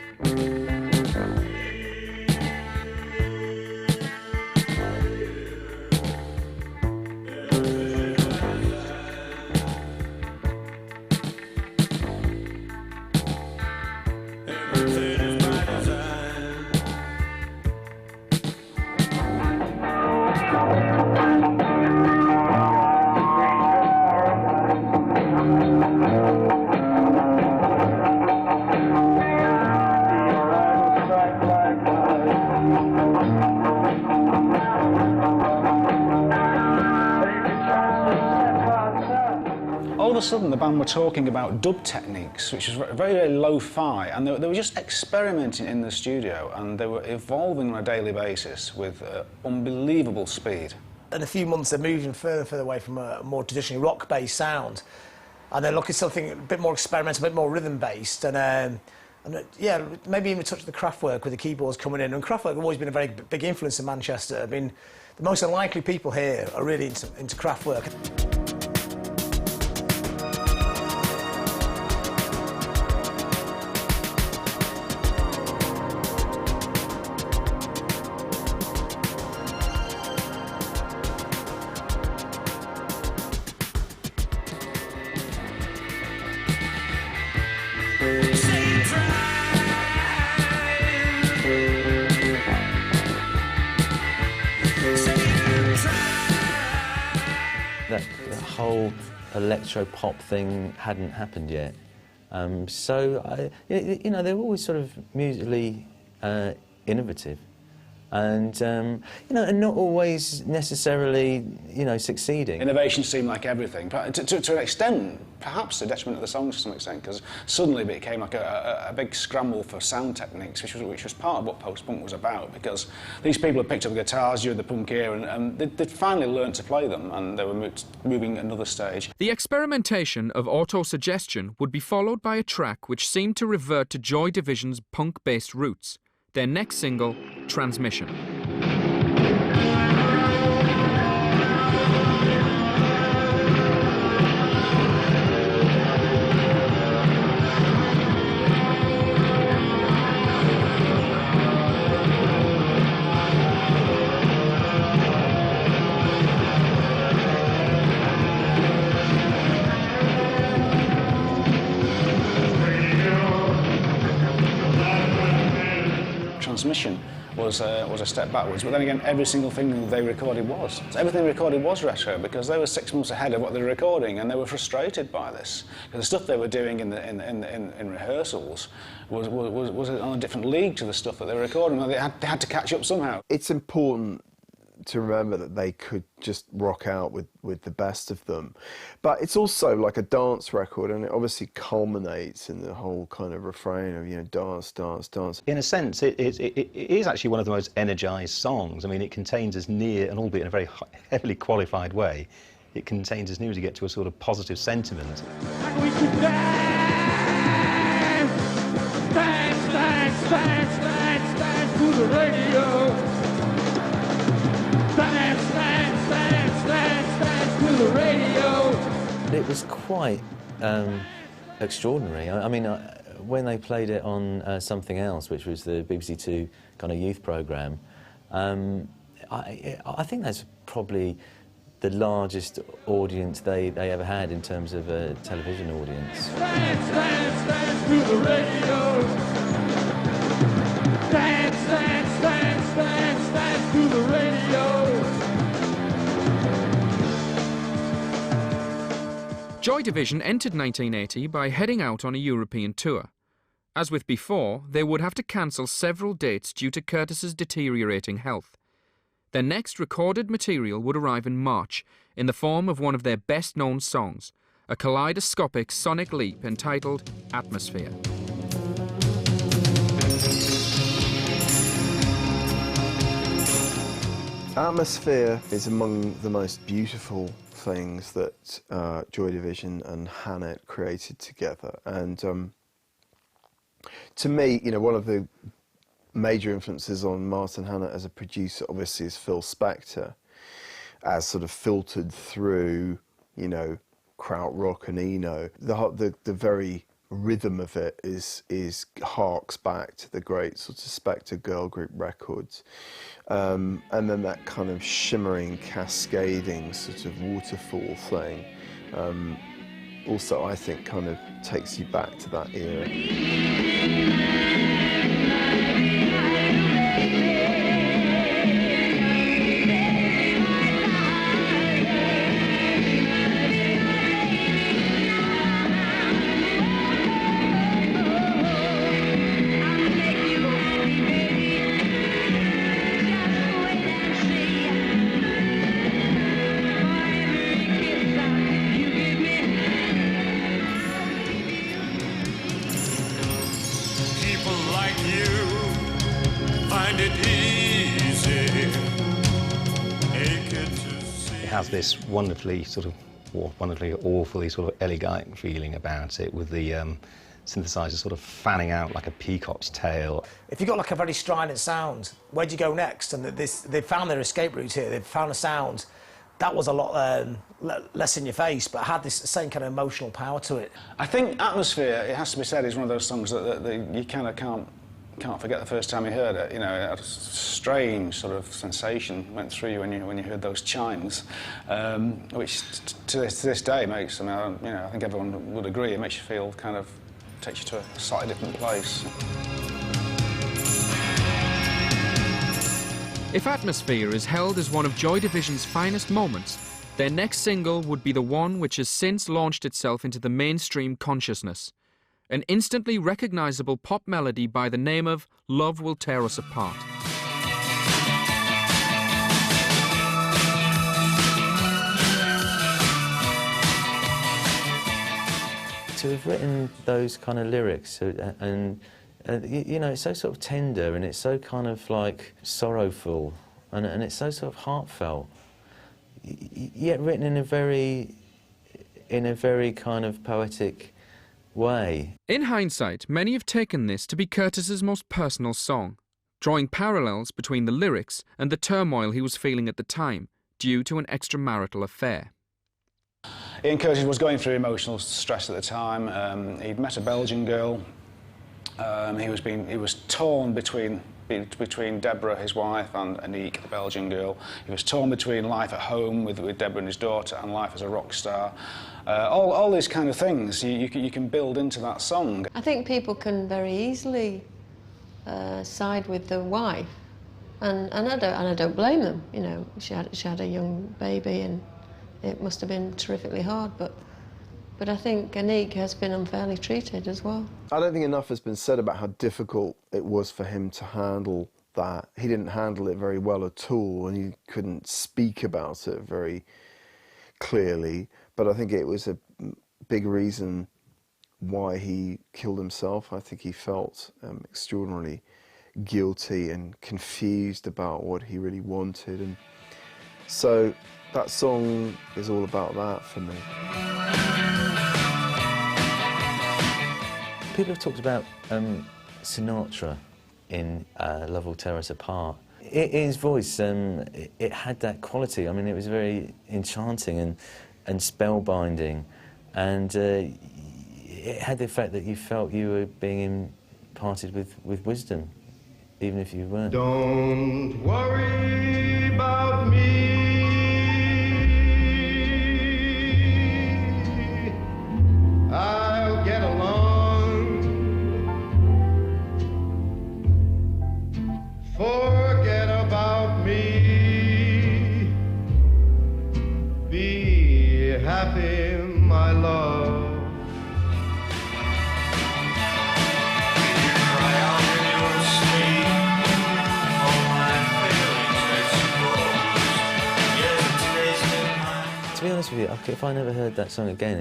Speaker 10: All of a sudden, the band were talking about dub techniques, which was very, very lo-fi, and they were just experimenting in the studio, and they were evolving on a daily basis with unbelievable speed.
Speaker 7: In a few months, they're moving further and further away from a more traditionally rock-based sound, and they're looking at something a bit more experimental, a bit more rhythm-based, and yeah, maybe even touch the Kraftwerk with the keyboards coming in. And Kraftwerk have always been a very big influence in Manchester. I mean, the most unlikely people here are really into Kraftwerk.
Speaker 6: That whole electro-pop thing hadn't happened yet. So, you know, they were always sort of musically innovative. and you know, and not always necessarily, you know, succeeding.
Speaker 10: Innovation seemed like everything, but to an extent, perhaps the detriment of the songs to some extent, because suddenly it became like a big scramble for sound techniques, which was part of what post-punk was about, because these people had picked up guitars during the punk era, and they'd finally learned to play them, and they were moving another stage.
Speaker 5: The experimentation of auto-suggestion would be followed by a track which seemed to revert to Joy Division's punk-based roots. Their next single, Transmission.
Speaker 10: Transmission was a step backwards, but then again, every single thing they recorded was. So everything they recorded was retro, because they were 6 months ahead of what they were recording, and they were frustrated by this. Because the stuff they were doing in rehearsals was on a different league to the stuff that they were recording. They had to catch up somehow.
Speaker 8: It's important to remember that they could just rock out with the best of them, but it's also like a dance record, and it obviously culminates in the whole kind of refrain of, you know, dance, dance, dance.
Speaker 13: In a sense, it is actually one of the most energised songs. I mean, it contains as near, and albeit in a very heavily qualified way, it contains as near as you get to a sort of positive sentiment.
Speaker 14: And we could dance, dance, dance, dance, dance, dance to the radio. Dance, dance, dance, dance, dance to the radio.
Speaker 6: It was quite extraordinary. I mean, when they played it on Something Else, which was the BBC Two kind of youth programme, I think that's probably the largest audience they ever had in terms of a television audience.
Speaker 14: Dance, dance, dance to the radio. Dance, dance, dance, dance, dance to the radio.
Speaker 5: Joy Division entered 1980 by heading out on a European tour. As with before, they would have to cancel several dates due to Curtis's deteriorating health. Their next recorded material would arrive in March in the form of one of their best-known songs, a kaleidoscopic sonic leap entitled Atmosphere.
Speaker 8: Atmosphere is among the most beautiful things that Joy Division and Hannett created together, and to me, you know, one of the major influences on Martin Hannett as a producer obviously is Phil Spector, as sort of filtered through, you know, krautrock and Eno. The very rhythm of it harks back to the great sort of Spector girl group records, and then that kind of shimmering, cascading sort of waterfall thing also, I think, kind of takes you back to that era.
Speaker 13: Has this wonderfully sort of, or wonderfully awfully sort of elegant feeling about it, with the synthesizer sort of fanning out like a peacock's tail.
Speaker 7: If you've got like a very strident sound, where do you go next? And they've found their escape route here. They've found a sound that was a lot less in your face, but had this same kind of emotional power to it.
Speaker 10: I think Atmosphere, it has to be said, is one of those songs that you kind of can't forget the first time you heard it. You know, it had a strange sort of sensation went through you when you heard those chimes, which to this day makes, I mean, you know, I think everyone would agree, it makes you feel kind of, takes you to a slightly different place.
Speaker 5: If Atmosphere is held as one of Joy Division's finest moments, their next single would be the one which has since launched itself into the mainstream consciousness. An instantly recognisable pop melody by the name of Love Will Tear Us Apart.
Speaker 6: to have written those kind of lyrics, and you know, it's so sort of tender, and it's so kind of like sorrowful, and it's so sort of heartfelt, yet written in a very kind of poetic way.
Speaker 5: In hindsight, many have taken this to be Curtis's most personal song, drawing parallels between the lyrics and the turmoil he was feeling at the time due to an extramarital affair.
Speaker 10: Ian Curtis was going through emotional stress at the time. He'd met a Belgian girl. He was torn between Deborah, his wife, and Anique, the Belgian girl. He was torn between life at home with Deborah and his daughter and life as a rock star. All these kind of things you can build into that song.
Speaker 12: I think people can very easily side with the wife, and I don't blame them. You know, she had a young baby, and it must have been terrifically hard. But I think Anique has been unfairly treated as well.
Speaker 8: I don't think enough has been said about how difficult it was for him to handle that. He didn't handle it very well at all, and he couldn't speak about it very clearly. But I think it was a big reason why he killed himself. I think he felt extraordinarily guilty and confused about what he really wanted. And so that song is all about that for me.
Speaker 6: People have talked about Sinatra in Love Will Tear Us Apart. His voice, it had that quality. I mean, it was very enchanting and spellbinding, and it had the effect that you felt you were being imparted with wisdom, even if you weren't.
Speaker 14: Don't worry about me. I'll get along. Forget about me. Be happy, my love.
Speaker 6: To be honest with you, if I never heard that song again,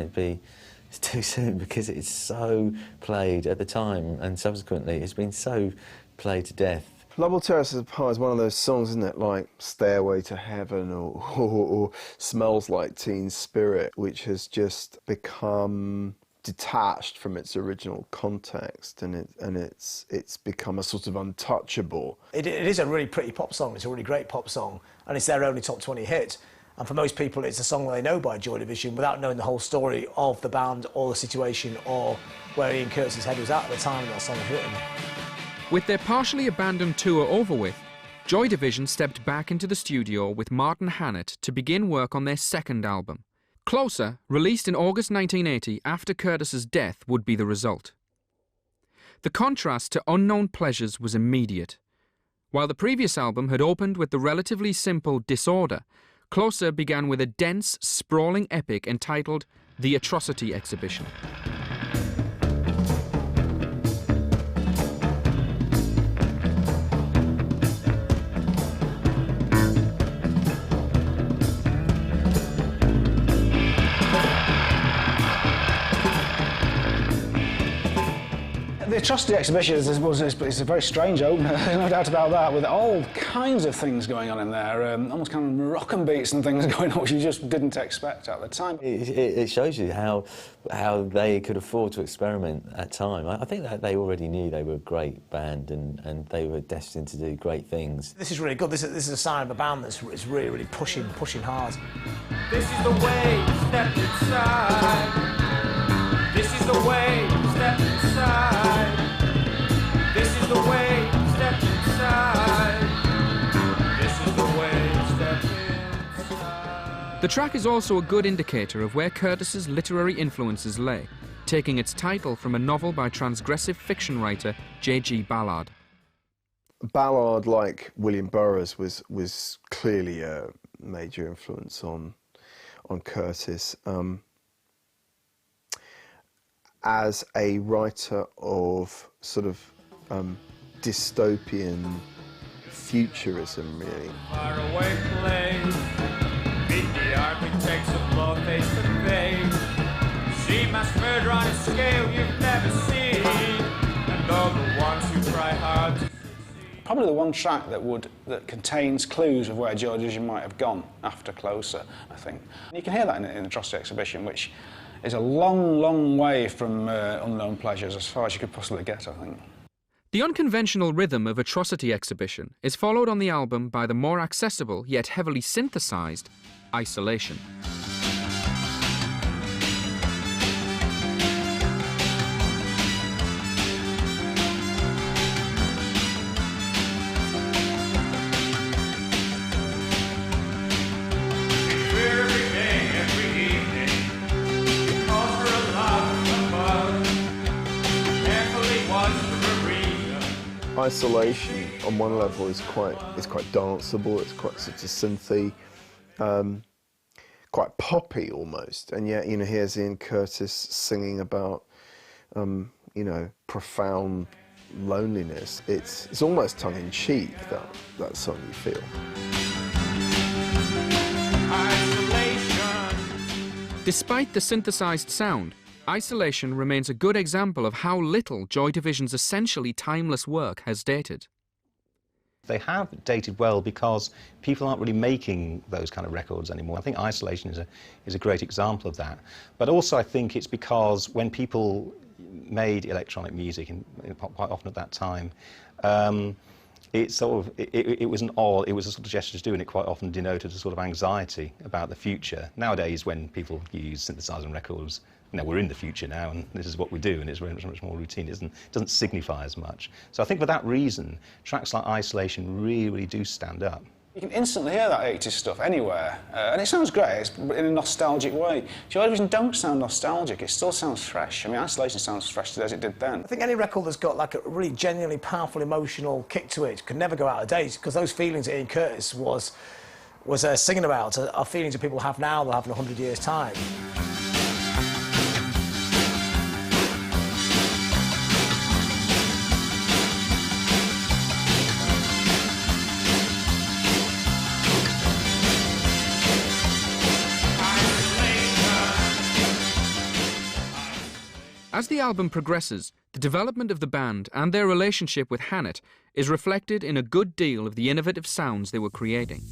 Speaker 6: it's too soon, because it's so played at the time, and subsequently it's been so played to death.
Speaker 8: Love Will Tear Us Apart is one of those songs, isn't it, like Stairway to Heaven or Smells Like Teen Spirit, which has just become detached from its original context, and it's become a sort of untouchable.
Speaker 7: It is a really pretty pop song. It's a really great pop song, and it's their only top 20 hit. And for most people, it's a song that they know by Joy Division without knowing the whole story of the band or the situation or where Ian Curtis's head was at the time that song was written.
Speaker 5: With their partially abandoned tour over with, Joy Division stepped back into the studio with Martin Hannett to begin work on their second album. Closer, released in August 1980 after Curtis's death, would be the result. The contrast to Unknown Pleasures was immediate. While the previous album had opened with the relatively simple Disorder, Closer began with a dense, sprawling epic entitled The Atrocity Exhibition.
Speaker 10: The Atrocity Exhibition is a very strange opener, no doubt about that, with all kinds of things going on in there, almost kind of rock and beats and things going on which you just didn't expect at the time.
Speaker 6: It shows you how they could afford to experiment at time. I think that they already knew they were a great band and they were destined to do great things.
Speaker 7: This is really good. This is a sign of a band that's really, really pushing hard.
Speaker 14: This is the way, step inside. This is the way, step inside. This is the way, step inside. This is the way, step inside.
Speaker 5: The track is also a good indicator of where Curtis's literary influences lay, taking its title from a novel by transgressive fiction writer J.G. Ballard.
Speaker 8: Ballard, like William Burroughs, was clearly a major influence on Curtis. As a writer of sort of dystopian futurism, really.
Speaker 14: Faraway place, meet the architects of love face to face. See mass murder on a scale you've never seen. And all the ones who try hard to...
Speaker 10: Probably the one track that contains clues of where Joy Division might have gone after Closer, I think. And you can hear that in the Atrocity exhibition, which is a long, long way from Unknown Pleasures, as far as you could possibly get, I think.
Speaker 5: The unconventional rhythm of Atrocity Exhibition is followed on the album by the more accessible yet heavily synthesized Isolation.
Speaker 8: Isolation, on one level, is quite danceable. It's quite sort of synthy, quite poppy almost. And yet, you know, here's Ian Curtis singing about, you know, profound loneliness. It's almost tongue-in-cheek, that song, you feel.
Speaker 5: Despite the synthesized sound, Isolation remains a good example of how little Joy Division's essentially timeless work has dated.
Speaker 13: They have dated well because people aren't really making those kind of records anymore. I think Isolation is a great example of that. But also I think it's because when people made electronic music, quite often at that time, it was a sort of gesture to do, and it quite often denoted a sort of anxiety about the future. Nowadays, when people use synthesizer records, you know, we're in the future now, and this is what we do, and it's very much more routine. It doesn't signify as much. So I think for that reason, tracks like Isolation really do stand up.
Speaker 10: You can instantly hear that 80s stuff anywhere, and it sounds great, it's in a nostalgic way. Joy Division don't sound nostalgic, it still sounds fresh. I mean, Isolation sounds fresh today as it did then.
Speaker 7: I think any record that's got like a really genuinely powerful emotional kick to it can never go out of date, because those feelings that Ian Curtis was singing about are feelings that people have now, they'll have in 100 years' time.
Speaker 5: As the album progresses, the development of the band and their relationship with Hannett is reflected in a good deal of the innovative sounds they were creating.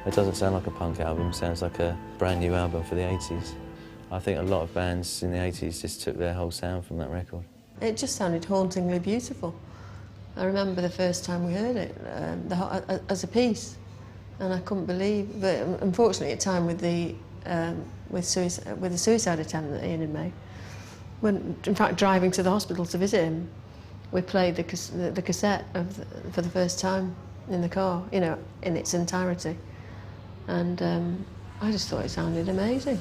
Speaker 6: It doesn't sound like a punk album, it sounds like a brand new album for the 80s. I think a lot of bands in the 80s just took their whole sound from that record.
Speaker 12: It just sounded hauntingly beautiful. I remember the first time we heard it as a piece, and I couldn't believe. But unfortunately, at a time with the suicide attempt that Ian had made, when in fact driving to the hospital to visit him, we played the cassette for the first time in the car, you know, in its entirety. And I just thought it sounded amazing.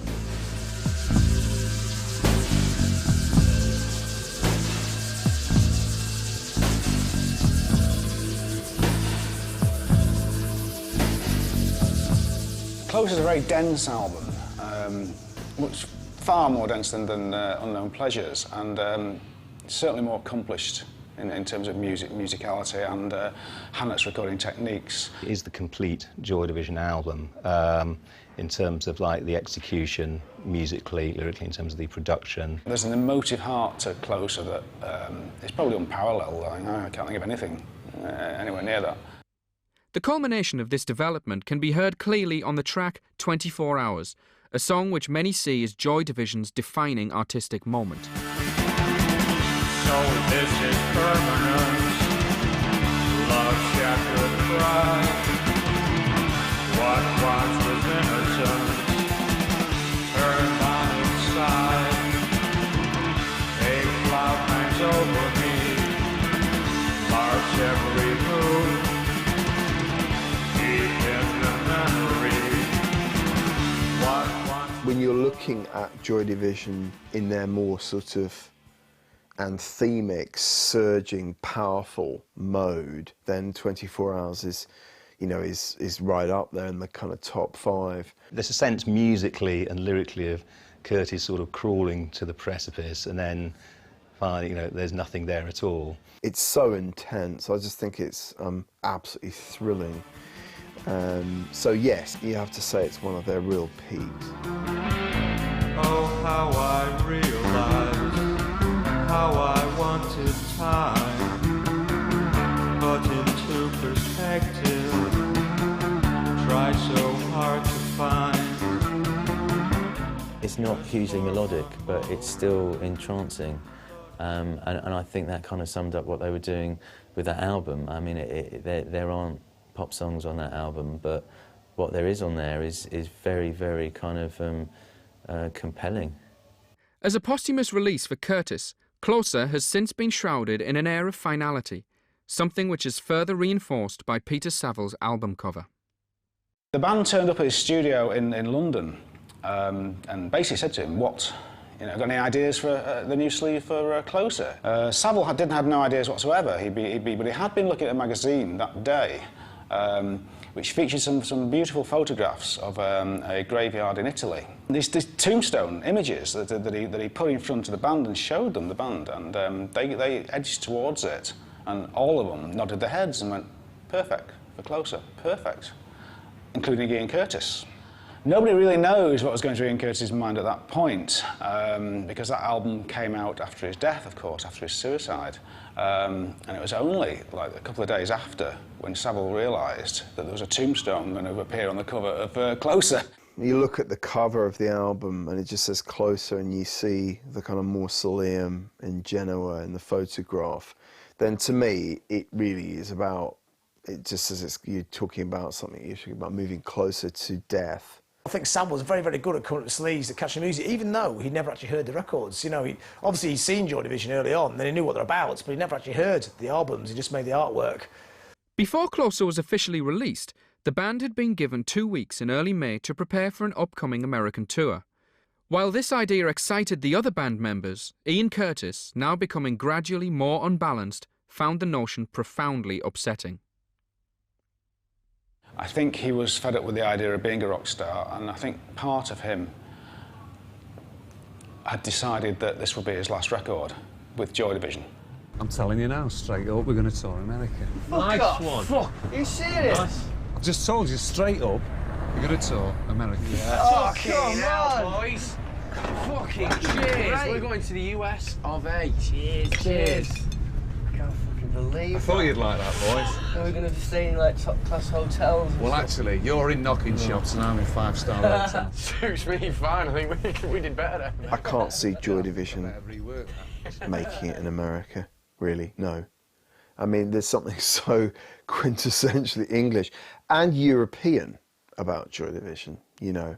Speaker 10: Close is a very dense album, far more dense than Unknown Pleasures, and certainly more accomplished in terms of musicality and Hannett's recording techniques.
Speaker 13: It is the complete Joy Division album in terms of like the execution, musically, lyrically, in terms of the production.
Speaker 10: There's an emotive heart to Closer that is probably unparalleled. I can't think of anything anywhere near that.
Speaker 5: The culmination of this development can be heard clearly on the track 24 Hours, a song which many see as Joy Division's defining artistic moment.
Speaker 17: So this is permanent, love shattered pride. What once was innocent, turned on its side. A cloud hangs over me, marks every move, deep in the memory.
Speaker 8: When you're looking at Joy Division in their more sort of anthemic, surging, powerful mode, then 24 Hours is, you know, is right up there in the kind of top 5.
Speaker 13: There's a sense musically and lyrically of Curtis sort of crawling to the precipice and then finally, you know, there's nothing there at all.
Speaker 8: It's so intense. I just think it's absolutely thrilling. So yes, you have to say it's one of their real peaks.
Speaker 17: Oh, how I realized how I wanted time, but into perspective, try so hard to find.
Speaker 6: It's not hugely melodic, but it's still entrancing. And I think that kind of summed up what they were doing with that album. I mean, there aren't pop songs on that album, but what there is on there is very, very kind of compelling.
Speaker 5: As a posthumous release for Curtis, Closer has since been shrouded in an air of finality, something which is further reinforced by Peter Savile's album cover.
Speaker 10: The band turned up at his studio in London and basically said to him, "What? You know, got any ideas for the new sleeve for Closer?" Savile didn't have no ideas whatsoever. But he had been looking at a magazine that day, which featured some beautiful photographs of a graveyard in Italy. These tombstone images that he put in front of the band and showed them, the band, and they edged towards it, and all of them nodded their heads and went, "Perfect for Closer, perfect," including Ian Curtis. Nobody really knows what was going through Ian Curtis's mind at that point, because that album came out after his death, of course, after his suicide. And it was only like a couple of days after when Savile realised that there was a tombstone going to appear on the cover of Closer.
Speaker 8: You look at the cover of the album and it just says Closer, and you see the kind of mausoleum in Genoa in the photograph. Then to me, it really is about, it just says you're talking about something, you're talking about moving closer to death.
Speaker 7: I think Sam was very, very good at cutting the sleeves, at catching the music, even though he'd never actually heard the records. You know, obviously he'd seen Joy Division early on, then he knew what they're about, but he never actually heard the albums, he just made the artwork.
Speaker 5: Before Closer was officially released, the band had been given 2 weeks in early May to prepare for an upcoming American tour. While this idea excited the other band members, Ian Curtis, now becoming gradually more unbalanced, found the notion profoundly upsetting.
Speaker 10: I think he was fed up with the idea of being a rock star, and I think part of him had decided that this would be his last record with Joy Division.
Speaker 3: I'm telling you now, straight up, we're going to tour America.
Speaker 2: Nice one. Fuck. Are you serious?
Speaker 3: Nice. I've just told you straight up, we're going to tour America.
Speaker 2: Yeah.
Speaker 15: Oh, come on, boys. Fucking cheers. We're going to the US of A. Cheers. Cheers.
Speaker 2: I can't fucking believe
Speaker 3: I thought you'd like that, boys.
Speaker 2: Are we going to be staying in like top-class hotels?
Speaker 3: Well, actually, you're in knocking shops and I'm in 5-star hotels.
Speaker 15: Suits me fine. I think we did better there.
Speaker 8: I can't see Joy Division making it in America, really, no. I mean, there's something so quintessentially English and European about Joy Division, you know.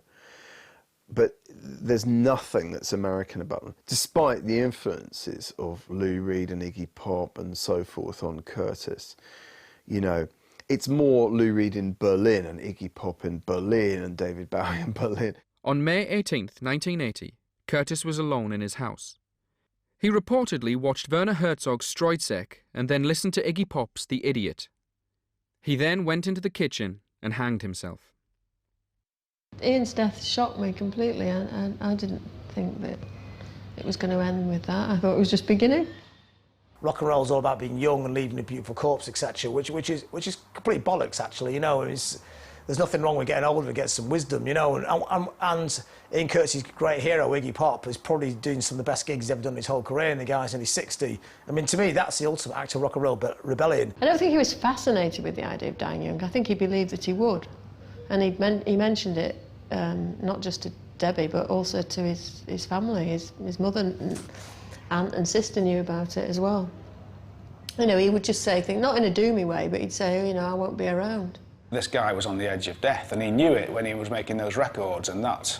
Speaker 8: But there's nothing that's American about them, despite the influences of Lou Reed and Iggy Pop and so forth on Curtis. You know, it's more Lou Reed in Berlin and Iggy Pop in Berlin and David Bowie in Berlin.
Speaker 5: On May 18th, 1980, Curtis was alone in his house. He reportedly watched Werner Herzog's Streuzek and then listened to Iggy Pop's The Idiot. He then went into the kitchen and hanged himself.
Speaker 12: Ian's death shocked me completely. I didn't think that it was going to end with that. I thought it was just beginning.
Speaker 7: Rock and roll's all about being young and leaving a beautiful corpse, etc., which is complete bollocks, actually. You know, there's nothing wrong with getting older and getting some wisdom, you know. And Ian Curtis' great hero, Iggy Pop, is probably doing some of the best gigs he's ever done in his whole career, and the guy's only 60. I mean, to me, that's the ultimate act of rock and roll rebellion.
Speaker 12: I don't think he was fascinated with the idea of dying young. I think he believed that he would. And he mentioned it not just to Debbie, but also to his family. His mother and aunt and sister knew about it as well. You know, he would just say things, not in a doomy way, but he'd say, you know, I won't be around.
Speaker 10: This guy was on the edge of death, and he knew it when he was making those records, and that,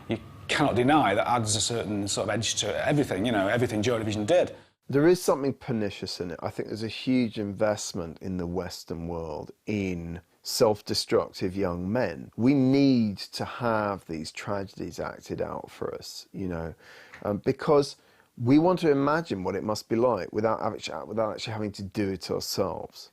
Speaker 10: you cannot deny, that adds a certain sort of edge to everything, you know, everything Joy Division did.
Speaker 8: There is something pernicious in it. I think there's a huge investment in the Western world in self-destructive young men. We need to have these tragedies acted out for us, you know, because we want to imagine what it must be like without actually having to do it ourselves.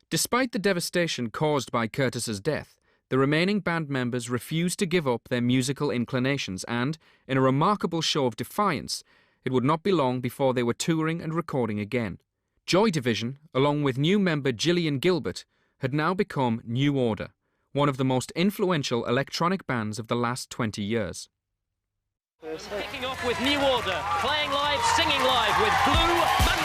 Speaker 5: Despite the devastation caused by Curtis's death, the remaining band members refused to give up their musical inclinations and, in a remarkable show of defiance, it would not be long before they were touring and recording again. Joy Division, along with new member Gillian Gilbert, had now become New Order, one of the most influential electronic bands of the last 20 years.
Speaker 4: Kicking off with New Order, playing live, singing live with Blue Monday.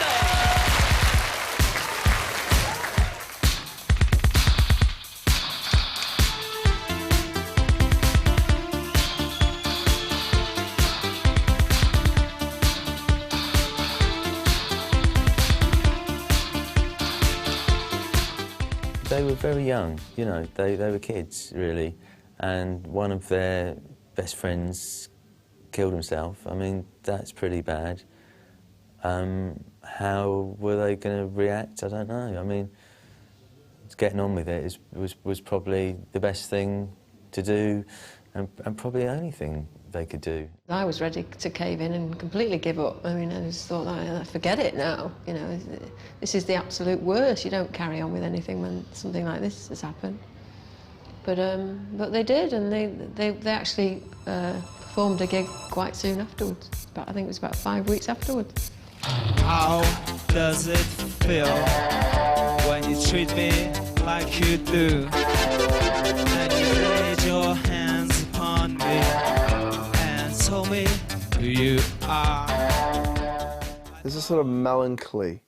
Speaker 6: They were very young, you know, they were kids, really, and one of their best friends killed himself. I mean, that's pretty bad. How were they going to react? I don't know. I mean, getting on with it was probably the best thing to do, and probably the only thing they could do.
Speaker 12: I was ready to cave in and completely give up. I mean, I just thought, forget it now. You know, this is the absolute worst. You don't carry on with anything when something like this has happened. But they did, and they actually performed a gig quite soon afterwards. I think it was about 5 weeks afterwards.
Speaker 14: How does it feel when you treat me like you do? And you laid your hands upon me and told me who you are.
Speaker 8: There's a sort of melancholy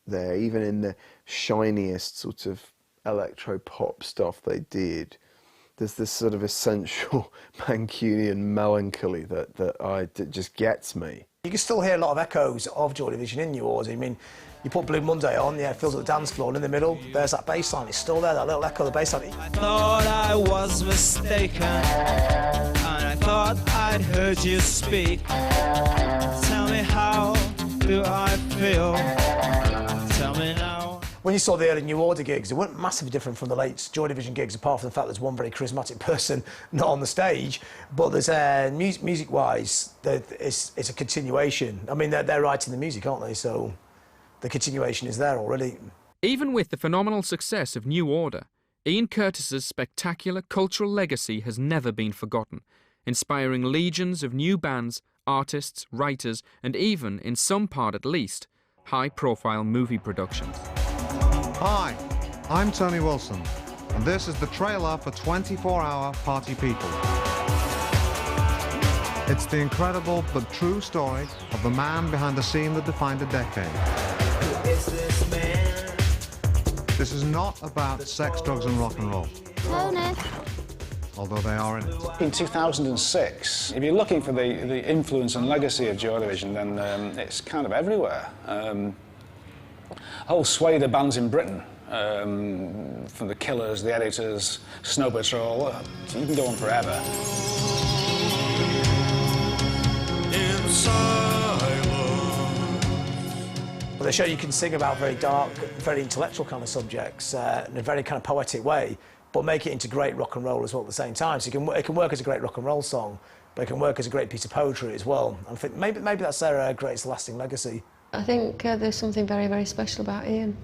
Speaker 8: there, even in the shiniest sort of electro-pop stuff they did. There's this sort of essential Mancunian melancholy that just gets me.
Speaker 7: You can still hear a lot of echoes of Joy Division in New Order. I mean, you put Blue Monday on, yeah, it fills up the dance floor, and in the middle, there's that bass line. It's still there, that little echo of the bass line.
Speaker 14: I thought I was mistaken, and I thought I'd heard you speak. Tell me, how do I feel? Tell me now.
Speaker 7: When you saw the early New Order gigs, they weren't massively different from the late Joy Division gigs, apart from the fact there's one very charismatic person not on the stage. But there's music-wise, it's a continuation. I mean, they're writing the music, aren't they? So the continuation is there already.
Speaker 5: Even with the phenomenal success of New Order, Ian Curtis's spectacular cultural legacy has never been forgotten, inspiring legions of new bands, artists, writers, and even, in some part at least, high-profile movie productions.
Speaker 11: Hi, I'm Tony Wilson, and this is the trailer for 24-Hour Party People. It's the incredible but true story of the man behind the scene that defined a decade.
Speaker 14: Who is this man?
Speaker 11: This is not about sex, drugs and rock and roll.
Speaker 22: Tony.
Speaker 11: Although they are in it.
Speaker 10: In 2006, if you're looking for the influence and legacy of Joy Division, then it's kind of everywhere. Whole swathe of bands in Britain, from the Killers, the Editors, Snow Patrol, you can go on forever.
Speaker 14: In silence.
Speaker 7: Well, they show you can sing about very dark, very intellectual kind of subjects in a very kind of poetic way, but make it into great rock and roll as well at the same time. So it can work as a great rock and roll song, but it can work as a great piece of poetry as well. And I think maybe that's their greatest lasting legacy.
Speaker 12: I think there's something very, very special about Ian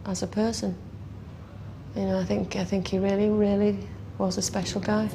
Speaker 12: as a person. You know, I think he really, really was a special guy.